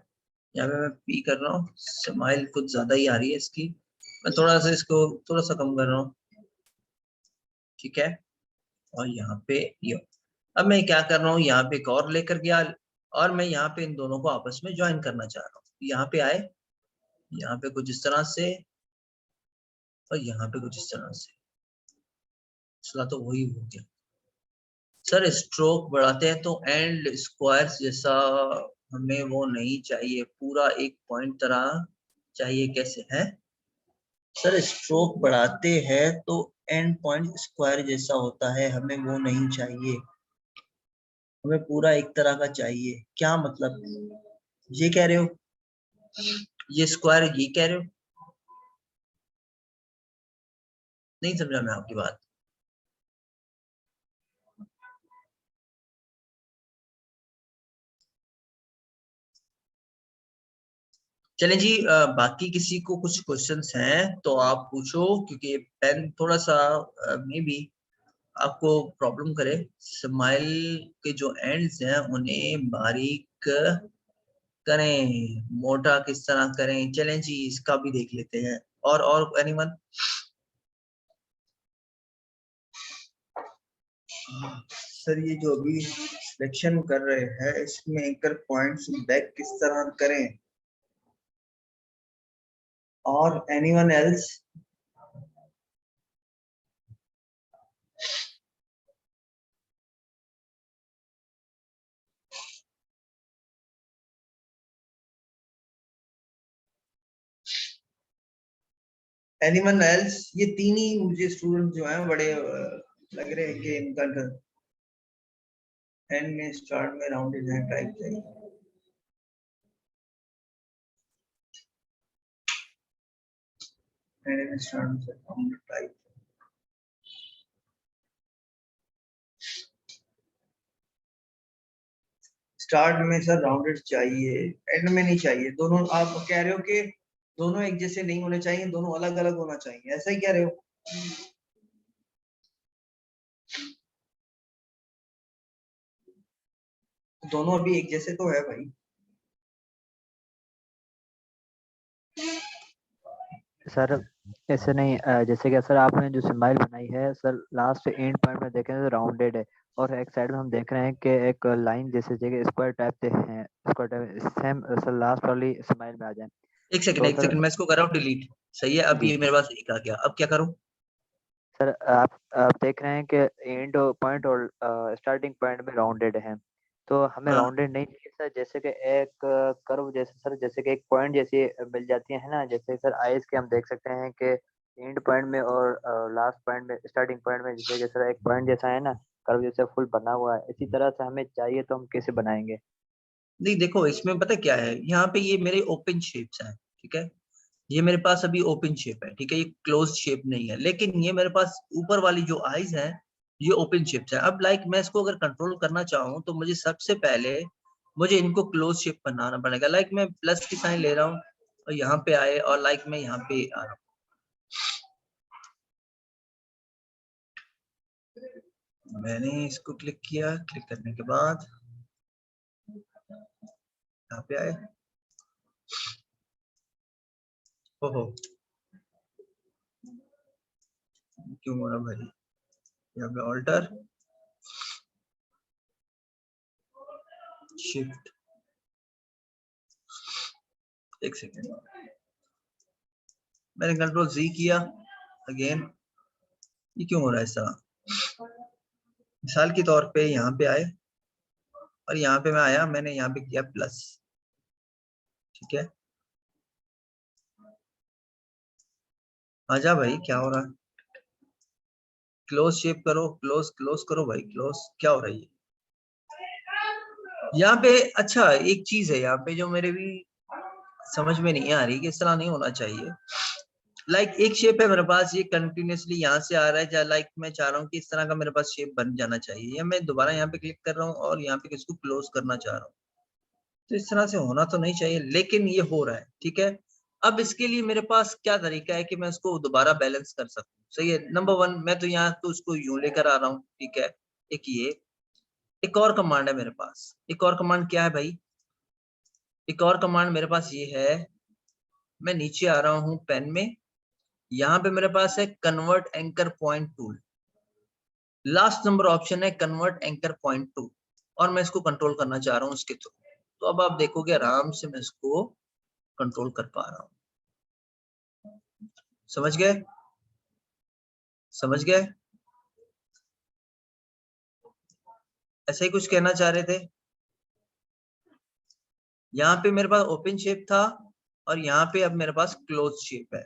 यहाँ पे मैं पी कर रहा हूँ, स्माइल कुछ ज्यादा ही आ रही है इसकी, मैं थोड़ा सा इसको थोड़ा सा कम कर रहा हूँ, ठीक है। और यहाँ पे ये, अब मैं क्या कर रहा हूँ, यहाँ पे एक और लेकर गया और मैं यहाँ पे इन दोनों को आपस में ज्वाइन करना चाह रहा हूँ। यहाँ पे आए, यहाँ पे कुछ इस तरह से और यहाँ पे कुछ इस तरह से, मसला तो वही हो गया। सर स्ट्रोक बढ़ाते हैं तो एंड स्क्वायर्स जैसा हमें वो नहीं चाहिए, पूरा एक पॉइंट तरह चाहिए, कैसे है सर? स्ट्रोक बढ़ाते हैं तो एंड पॉइंट स्क्वायर जैसा होता है, हमें वो नहीं चाहिए, हमें पूरा एक तरह का चाहिए। क्या मतलब, ये कह रहे हो? ये स्क्वायर ये कह रहे हो? नहीं समझा मैं आपकी बात। चलें जी, बाकी किसी को कुछ क्वेश्चंस हैं तो आप पूछो, क्योंकि पेन थोड़ा सा मे बी आपको प्रॉब्लम करे। स्माइल के जो एंड्स हैं उन्हें बारीक करें, मोटा किस तरह करें, चलें जी इसका भी देख लेते हैं। और एनीवन? सर ये जो अभी सिलेक्शन कर रहे हैं इसमें एंकर पॉइंट्स बैक किस तरह करें, और एनीवन एल्स? Animal else? ये तीन ही मुझे स्टूडेंट जो हैं बड़े लग रहे हैं कि इनका एंड में स्टार्ट में राउंडेड है टाइप चाहिए। एंड में स्टार्ट में राउंडेड टाइप, स्टार्ट में सर राउंडेड चाहिए, एंड में नहीं चाहिए। दोनों आप कह रहे हो कि दोनों एक जैसे नहीं होने चाहिए, दोनों अलग अलग होना चाहिए, ऐसा ही कह रहे हो? दोनों अभी एक जैसे तो है भाई। सर ऐसे नहीं, जैसे कि सर आपने जो स्माइल बनाई है सर, लास्ट एंड पॉइंट में देखें तो राउंडेड है, और एक साइड में हम देख रहे हैं कि एक लाइन जैसे जगह स्क्वायर टाइप के हैं, square type same sir last वाली स्माइल में आ जाए। तो एक सर सेकंड मैं इसको कर रहा हूँ डिलीट। सही है, अब जी ये मेरे पास एक आ गया, अब क्या करूँ? सर, आप देख रहे हैं कि एंड पॉइंट और स्टार्टिंग पॉइंट में राउंडेड है, तो हमें हाँ, राउंडेड नहीं चाहिए सर। जैसे कि एक कर्व जैसे सर, जैसे कि एक पॉइंट जैसी मिल जाती है ना, जैसे सर आइस के हम देख सकते हैं कि एंड पॉइंट में और लास्ट पॉइंट में, स्टार्टिंग पॉइंट में जैसे कि सर एक पॉइंट जैसा है ना, कर्व जैसा फुल बना हुआ है, इसी तरह से हमें चाहिए तो हम कैसे बनाएंगे? नहीं देखो इसमें पता क्या है, यहाँ पे ये मेरे ओपन शेप्स हैं, ठीक है। ये मेरे पास अभी ओपन शेप है, ठीक है, ये क्लोज शेप नहीं है, लेकिन ये मेरे पास ऊपर वाली जो आईज है ये ओपन शेप्स है। अब लाइक मैं इसको अगर कंट्रोल करना चाहूँ तो मुझे सबसे पहले मुझे इनको क्लोज शेप बनाना पड़ेगा। लाइक मैं प्लस की साइन ले रहा हूँ और यहाँ पे आए और लाइक मैं यहाँ पे आ रहा हूँ, मैंने इसको क्लिक किया, क्लिक करने के बाद यहाँ पे आए, ओहो क्यों हो रहा भाई, यहाँ पे ऑल्टर शिफ्ट, एक सेकेंड, मैंने कंट्रोल Z किया अगेन, ये क्यों हो रहा है इस तरह। मिसाल के तौर पे यहाँ पे आए और यहाँ पे मैं आया, मैंने यहाँ पे किया प्लस, ठीक है। आजा भाई, क्या हो रहा है, क्लोज शेप करो, क्लोज क्लोज करो भाई, क्लोज, क्या हो रही है यहाँ पे। अच्छा एक चीज है यहाँ पे जो मेरे भी समझ में नहीं आ रही कि इस तरह नहीं होना चाहिए। लाइक एक शेप है मेरे पास, ये कंटिन्यूअसली यहाँ से आ रहा है, लाइक मैं चाह रहा हूँ कि इस तरह का मेरे पास शेप बन जाना चाहिए, या मैं दोबारा यहाँ पे क्लिक कर रहा हूँ और यहाँ पे किसको क्लोज करना चाह रहा हूँ, तो इस तरह से होना तो नहीं चाहिए, लेकिन ये हो रहा है, ठीक है। अब इसके लिए मेरे पास क्या तरीका है कि मैं उसको दोबारा बैलेंस कर सकूं। सही है, नंबर 1 मैं तो यहाँ तो उसको यूं लेकर आ रहा हूँ, ठीक है। एक ये, एक और कमांड है मेरे पास, एक और कमांड क्या है भाई, एक और कमांड मेरे पास ये है, मैं नीचे आ रहा हूँ पेन में, यहाँ पे मेरे पास है convert anchor point tool, last number option है कन्वर्ट एंकर पॉइंट टूल, और मैं इसको कंट्रोल करना चाह रहा हूँ इसके थ्रू। तो अब आप देखोगे आराम से मैं इसको कंट्रोल कर पा रहा हूँ। समझ गए, समझ गए, ऐसा ही कुछ कहना चाह रहे थे। यहाँ पे मेरे पास ओपन शेप था और यहाँ पे अब मेरे पास क्लोज शेप है।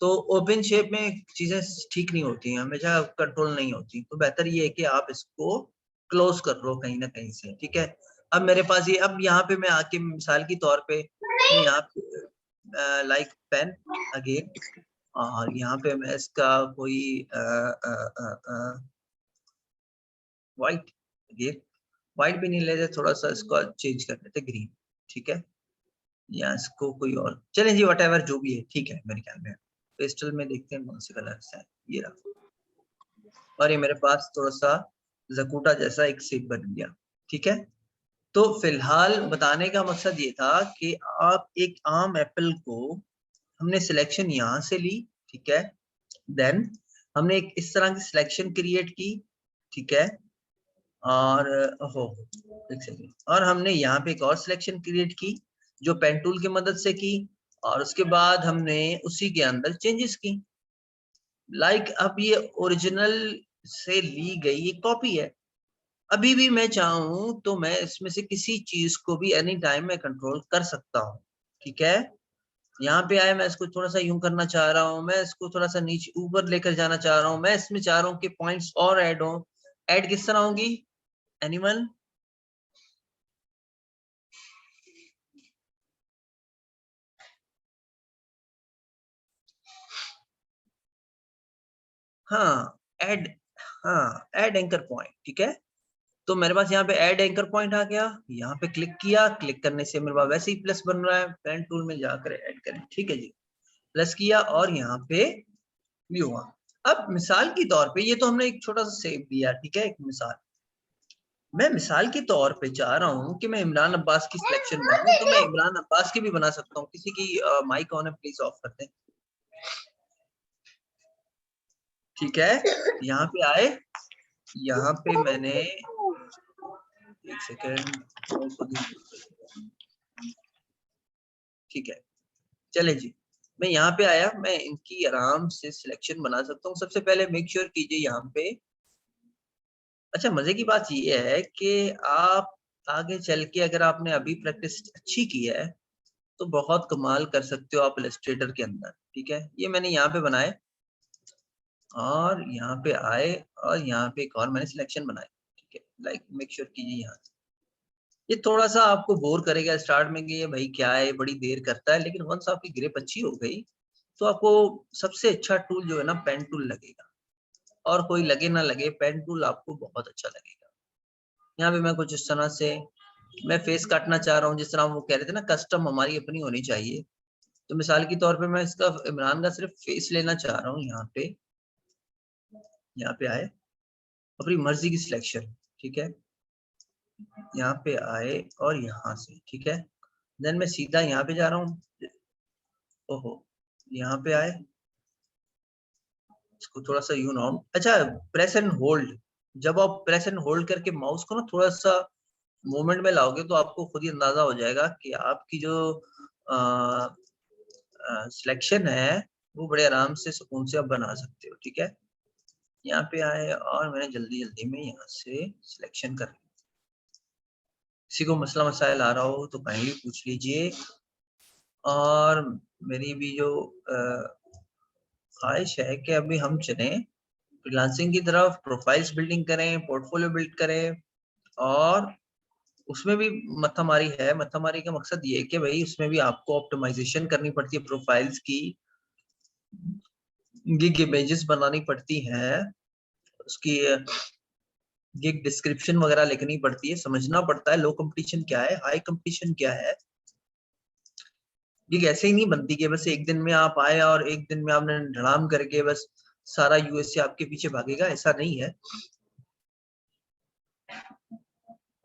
तो ओपन शेप में चीजें ठीक नहीं होती हैं, हमेशा कंट्रोल नहीं होती, तो बेहतर ये है कि आप इसको क्लोज कर लो कहीं ना कहीं से, ठीक है। अब मेरे पास ये, अब यहाँ पे मैं आके मिसाल के तौर पे मैं यहाँ पे लाइक पेन अगेन, और यहाँ पे मैं इसका कोई व्हाइट, अगेन व्हाइट भी नहीं लेते, थोड़ा सा इसको चेंज कर देते ग्रीन, ठीक है। या इसको कोई और चले जी, व्हाटएवर जो भी है, ठीक है। मेरे ख्याल में पेस्टल में देखते हैं कौन से कलर से है, ये रहा, और ये मेरे पास थोड़ा सा जकूटा जैसा एक शेप बन गया, ठीक है। तो फिलहाल बताने का मकसद ये था कि आप एक आम एप्पल को, हमने सिलेक्शन यहाँ से ली, ठीक है, देन हमने एक इस तरह की सिलेक्शन क्रिएट की, ठीक है, और हो एक सेकंड, और हमने यहाँ पे एक और सिलेक्शन क्रिएट की जो पेन टूल की मदद से की, और उसके बाद हमने उसी के अंदर चेंजेस की। लाइक अब ये ओरिजिनल से ली गई कॉपी है, अभी भी मैं चाहूं तो मैं इसमें से किसी चीज को भी एनी टाइम में कंट्रोल कर सकता हूँ, ठीक है। यहाँ पे आए, मैं इसको थोड़ा सा यूं करना चाह रहा हूँ, मैं इसको थोड़ा सा नीचे ऊपर लेकर जाना चाह रहा हूँ, मैं इसमें चाह रहा हूँ कि पॉइंट्स और ऐड हो। ऐड किस तरह होंगी, एनिमल, हाँ ऐड, हाँ ऐड एंकर पॉइंट, ठीक है। तो मेरे पास यहाँ पे ऐड एंकर पॉइंट आ गया, यहाँ पे क्लिक किया, क्लिक करने से मेरे पास वैसे ही प्लस बन रहा है, पेन टूल में जाकर ऐड करें, ठीक है जी, प्लस किया और यहाँ पे भी हुआ। अब मिसाल के तौर पे ये तो हमने एक छोटा सा सेव दिया, ठीक है, एक मिसाल, मैं मिसाल के तौर पे चाह रहा हूँ कि मैं इमरान अब्बास की सिलेक्शन बनाऊं, तो मैं इमरान अब्बास की भी बना सकता हूँ। किसी की माइक ऑन है, प्लीज ऑफ कर दें, ठीक है। यहाँ पे आए, यहाँ पे मैंने एक सेकेंड, ठीक है, चले जी, मैं यहाँ पे आया, मैं इनकी आराम से सिलेक्शन बना सकता हूँ। सबसे पहले मेक श्योर कीजिए यहाँ पे, अच्छा मजे की बात ये है कि आप आगे चल के अगर आपने अभी प्रैक्टिस अच्छी की है तो बहुत कमाल कर सकते हो आप इलस्ट्रेटर के अंदर, ठीक है। ये मैंने यहाँ पे बनाए और यहाँ पे आए और यहाँ पे एक और मैंने सिलेक्शन बनाए, ठीक है, लाइक मेक श्योर कीजिए यहाँ। ये थोड़ा सा आपको बोर करेगा स्टार्ट में कि ये भाई क्या है, बड़ी देर करता है, लेकिन वंस आपकी ग्रिप अच्छी हो गई तो आपको सबसे अच्छा टूल जो है ना पेन टूल लगेगा, और कोई लगे ना लगे पेन टूल आपको बहुत अच्छा लगेगा। यहाँ पे मैं कुछ इस तरह से मैं फेस काटना चाह रहा हूँ, जिस तरह वो कह रहे थे ना कस्टम हमारी अपनी होनी चाहिए, तो मिसाल के तौर पे मैं इसका इमरान का सिर्फ फेस लेना चाह रहा हूँ। यहाँ पे आए, अपनी मर्जी की सिलेक्शन, ठीक है, यहाँ पे आए और यहाँ से, ठीक है, देन मैं सीधा यहाँ पे जा रहा हूँ। ओहो, यहाँ पे आए, इसको थोड़ा सा यू नाउ, अच्छा प्रेस एंड होल्ड, जब आप प्रेस एंड होल्ड करके माउस को ना थोड़ा सा मूवमेंट में लाओगे तो आपको खुद ही अंदाजा हो जाएगा कि आपकी जो सिलेक्शन है वो बड़े आराम से सुकून से आप बना सकते हो। ठीक है, यहाँ पे आए और मैंने जल्दी जल्दी में यहाँ से सिलेक्शन कर, किसी को मसला मसाइल आ रहा हो तो काइंडली पूछ लीजिए। और मेरी भी जो ख्वाहिश है कि अभी हम चलें फ्रीलांसिंग की तरफ, प्रोफाइल्स बिल्डिंग करें, पोर्टफोलियो बिल्ड करें, और उसमें भी मत्थामारी है। मत्थामारी का मकसद ये है कि भाई उसमें भी आपको ऑप्टिमाइजेशन करनी पड़ती है प्रोफाइल्स की, गिग इमेजेस बनानी पड़ती हैं, उसकी गिग डिस्क्रिप्शन वगैरह लिखनी पड़ती है, समझना पड़ता है लो कंपटीशन क्या है, हाई कंपटीशन क्या है। गिग ऐसे ही नहीं बनती कि बस एक दिन में आप आए और एक दिन में आपने धड़ाम करके बस सारा यूएसए आपके पीछे भागेगा, ऐसा नहीं है।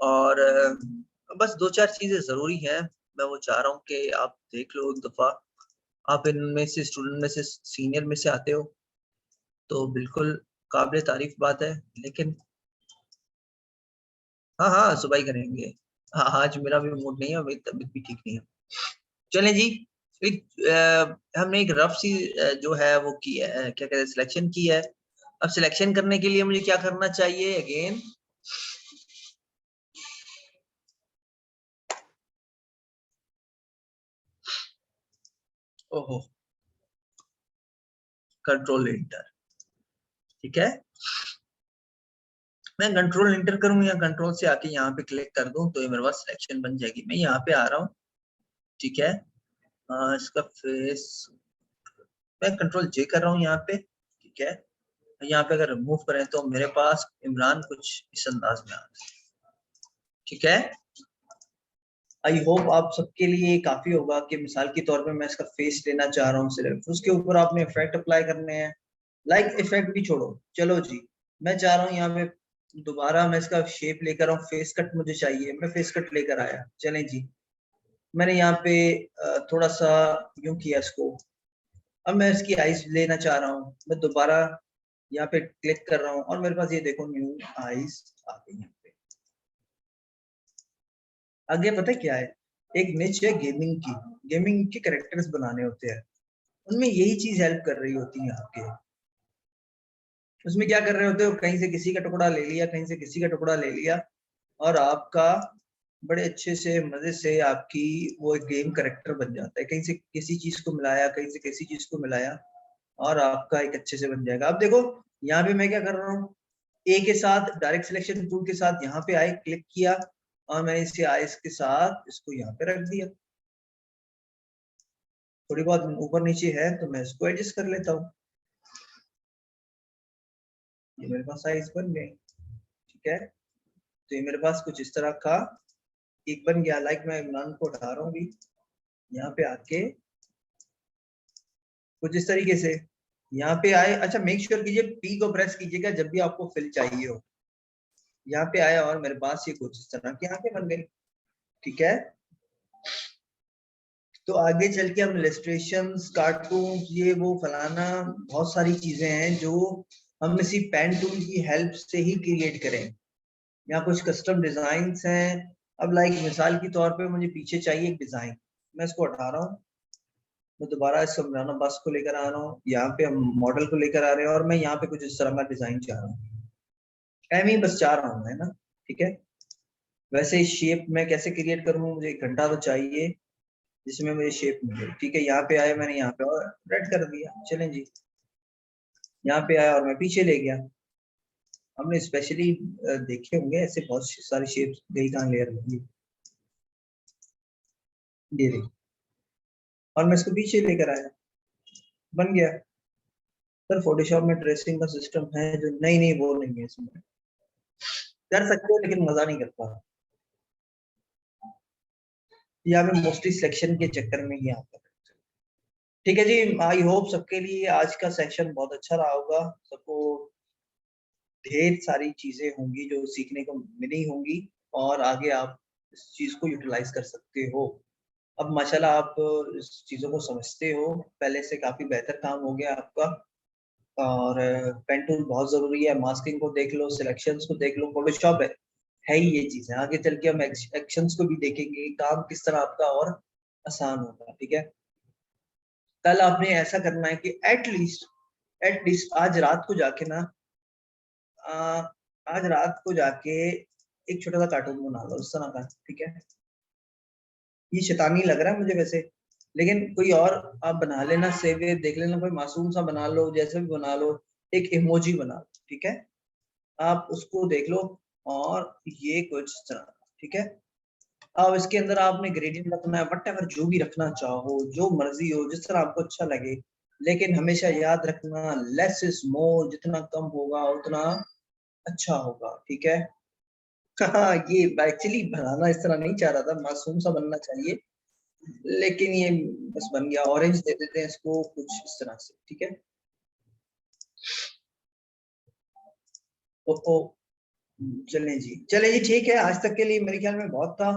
और बस दो चार चीजें जरूरी है, मैं वो चाह रहा हूँ कि आप देख लो एक दफा। आप इनमें से स्टूडेंट में से सीनियर में से आते हो तो बिल्कुल काबिल तारीफ बात है, लेकिन हाँ हाँ सुबह ही करेंगे। हाँ, आज मेरा भी मूड नहीं है, मेरी तबीयत भी ठीक नहीं है। चलें जी, हमने एक रफ सी जो है वो की है, क्या कहते हैं, सिलेक्शन की है। अब सिलेक्शन करने के लिए मुझे क्या करना चाहिए अगेन? ओहो, कंट्रोल इंटर, ठीक है, मैं कंट्रोल इंटर करूं या कंट्रोल से आके यहाँ पे क्लिक कर दूं तो ये मेरे पास सिलेक्शन बन जाएगी। मैं यहाँ पे आ रहा हूँ, ठीक है, इसका फेस मैं कंट्रोल जे कर रहा हूँ यहाँ पे, ठीक है। यहाँ पे अगर रिमूव करें तो मेरे पास इमरान कुछ इस अंदाज में आ रहा है, ठीक है। आई होप आप सबके लिए काफी होगा कि मिसाल के तौर पे मैं इसका फेस लेना चाह रहा हूँ सिर्फ, उसके ऊपर आपने इफेक्ट अप्लाई करने हैं। लाइक इफेक्ट भी छोड़ो, चलो जी, मैं चाह रहा हूँ यहाँ पे दोबारा मैं इसका शेप लेकर आऊँ, फेस कट मुझे चाहिए, मैं फेस कट लेकर आया। चलें जी, मैंने यहाँ पे थोड़ा सा यूं किया इसको। अब मैं इसकी आईज लेना चाह रहा हूँ, मैं दोबारा यहाँ पे क्लिक कर रहा हूँ और मेरे पास ये देखो न्यू आईज आ गई यहाँ पे। आगे पता है क्या है, एक निच है गेमिंग की, गेमिंग के कैरेक्टर्स बनाने होते हैं, उनमें यही चीज हेल्प कर रही होती है आपके। उसमें क्या कर रहे होते हो, कहीं से किसी का टुकड़ा ले लिया, कहीं से किसी का टुकड़ा ले लिया, और आपका बड़े अच्छे से मजे से आपकी वो एक गेम कैरेक्टर बन जाता है। कहीं से किसी चीज को मिलाया, कहीं से किसी चीज को मिलाया, और आपका एक अच्छे से बन जाएगा। अब देखो यहाँ पे मैं क्या कर रहा हूँ, ए के साथ डायरेक्ट सिलेक्शन टूल के साथ यहाँ पे आए क्लिक किया और मैंने इसे आइस के साथ इसको यहाँ पे रख दिया। थोड़ी बहुत ऊपर नीचे है तो मैं इसको एडजस्ट कर लेता हूँ, ये मेरे पास साइज बन गए, ठीक है। तो ये मेरे पास कुछ इस तरह का एक बन गया। लाइक मैं इमरान को उठा रहा हूँ भी यहाँ पे आके कुछ इस तरीके से यहाँ पे आए। अच्छा मेक श्योर कीजिए पी को प्रेस कीजिएगा जब भी आपको फिल चाहिए हो। यहाँ पे आया और मेरे पास ये कुछ इस तरह की आंखें बन गई, ठीक है। तो आगे चल के हम इलस्ट्रेशंस, कार्टून, ये वो फलाना बहुत सारी चीजें हैं जो हम इसी पेन टूल की हेल्प से ही क्रिएट करें। यहाँ कुछ कस्टम डिजाइन हैं। अब लाइक मिसाल के तौर पे मुझे पीछे चाहिए एक डिजाइन, मैं इसको हटा रहा हूँ, मैं दोबारा इस इमरान अब्बास को लेकर आ रहा हूँ, यहाँ पे हम मॉडल को लेकर आ रहे हैं और मैं यहाँ पे कुछ इस तरह का डिजाइन चाह रहा हूँ, एम ही बस चाह रहा हूँ मैं ना, ठीक है। वैसे शेप मैं कैसे क्रिएट करूँ, मुझे एक घंटा तो चाहिए जिसमें मुझे शेप मिले, ठीक है। यहाँ पे आया, मैंने यहाँ पे और रेड कर दिया, चलें जी। यहाँ पे आया और मैं पीछे ले गया। हमने स्पेशली देखे होंगे ऐसे बहुत सारे शेप्स, गई कहाँ लेयर में, ये देखिए, और मैं इसको पीछे लेकर आया, बन गया। सर फोटोशॉप में ट्रेसिंग का सिस्टम है जो, नहीं नहीं वो नहीं है इसमें, कर सकते हो लेकिन मजा नहीं करता, यहाँ पे मोस्टली सिलेक्शन के चक्कर में ही आता है। ठीक है जी, आई होप सबके लिए आज का सेशन बहुत अच्छा रहा होगा, सबको ढेर सारी चीजें होंगी जो सीखने को मिली होंगी और आगे आप इस चीज को यूटिलाइज कर सकते हो। अब माशाल्लाह आप इस चीजों को समझते हो, पहले से काफी बेहतर काम हो गया आपका। और पेन टूल बहुत जरूरी है, मास्किंग को देख लो, सिलेक्शंस को देख लो, फोटोशॉप है ही ये चीज है। आगे चल के हम एक्शंस को भी देखेंगे, काम किस तरह आपका और आसान होगा। ठीक है, कल आपने ऐसा करना है कि एटलीस्ट आज रात को जाके ना आज रात को जाके एक छोटा सा कार्टून बना लो इस तरह का। ठीक है, ये शैतानी लग रहा है मुझे वैसे, लेकिन कोई और आप बना लेना, सेव देख लेना, कोई मासूम सा बना लो, जैसे भी बना लो, एक इमोजी बना लो। ठीक है, आप उसको देख लो और ये कुछ इस तरह। ठीक है, अब इसके अंदर आपने ग्रेडियंट रखना है, वट जो भी रखना चाहो, जो मर्जी हो, जिस तरह आपको अच्छा लगे, लेकिन हमेशा याद रखना लेस इज मोर, जितना कम होगा उतना अच्छा होगा। ठीक है, हाँ ये एक्चुअली बनाना इस तरह नहीं चाह रहा था, मासूम सा बनना चाहिए, लेकिन ये बस बन गया। ऑरेंज दे देते हैं इसको कुछ इस तरह से। ठीक है, ओ चलें जी ठीक है, आज तक के लिए मेरे ख्याल में बहुत था।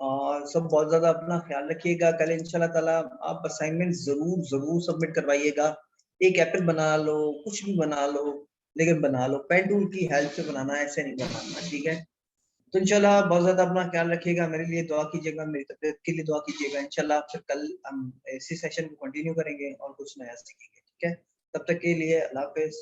और सब बहुत ज्यादा अपना ख्याल रखिएगा। कल इंशाल्लाह ताला आप असाइनमेंट जरूर जरूर सबमिट करवाइएगा। एक एप्पल बना लो, कुछ भी बना लो, लेकिन बना लो, पेन टूल की हेल्प से बनाना, ऐसे नहीं बनाना। ठीक है, तो इंशाल्लाह बहुत ज्यादा अपना ख्याल रखिएगा, मेरे लिए दुआ कीजिएगा, मेरी तबीयत के लिए दुआ कीजिएगा। इंशाल्लाह फिर कल हम इसी सेशन को कंटिन्यू करेंगे और कुछ नया सीखेंगे। ठीक है, तब तक के लिए अल्लाह हाफिज।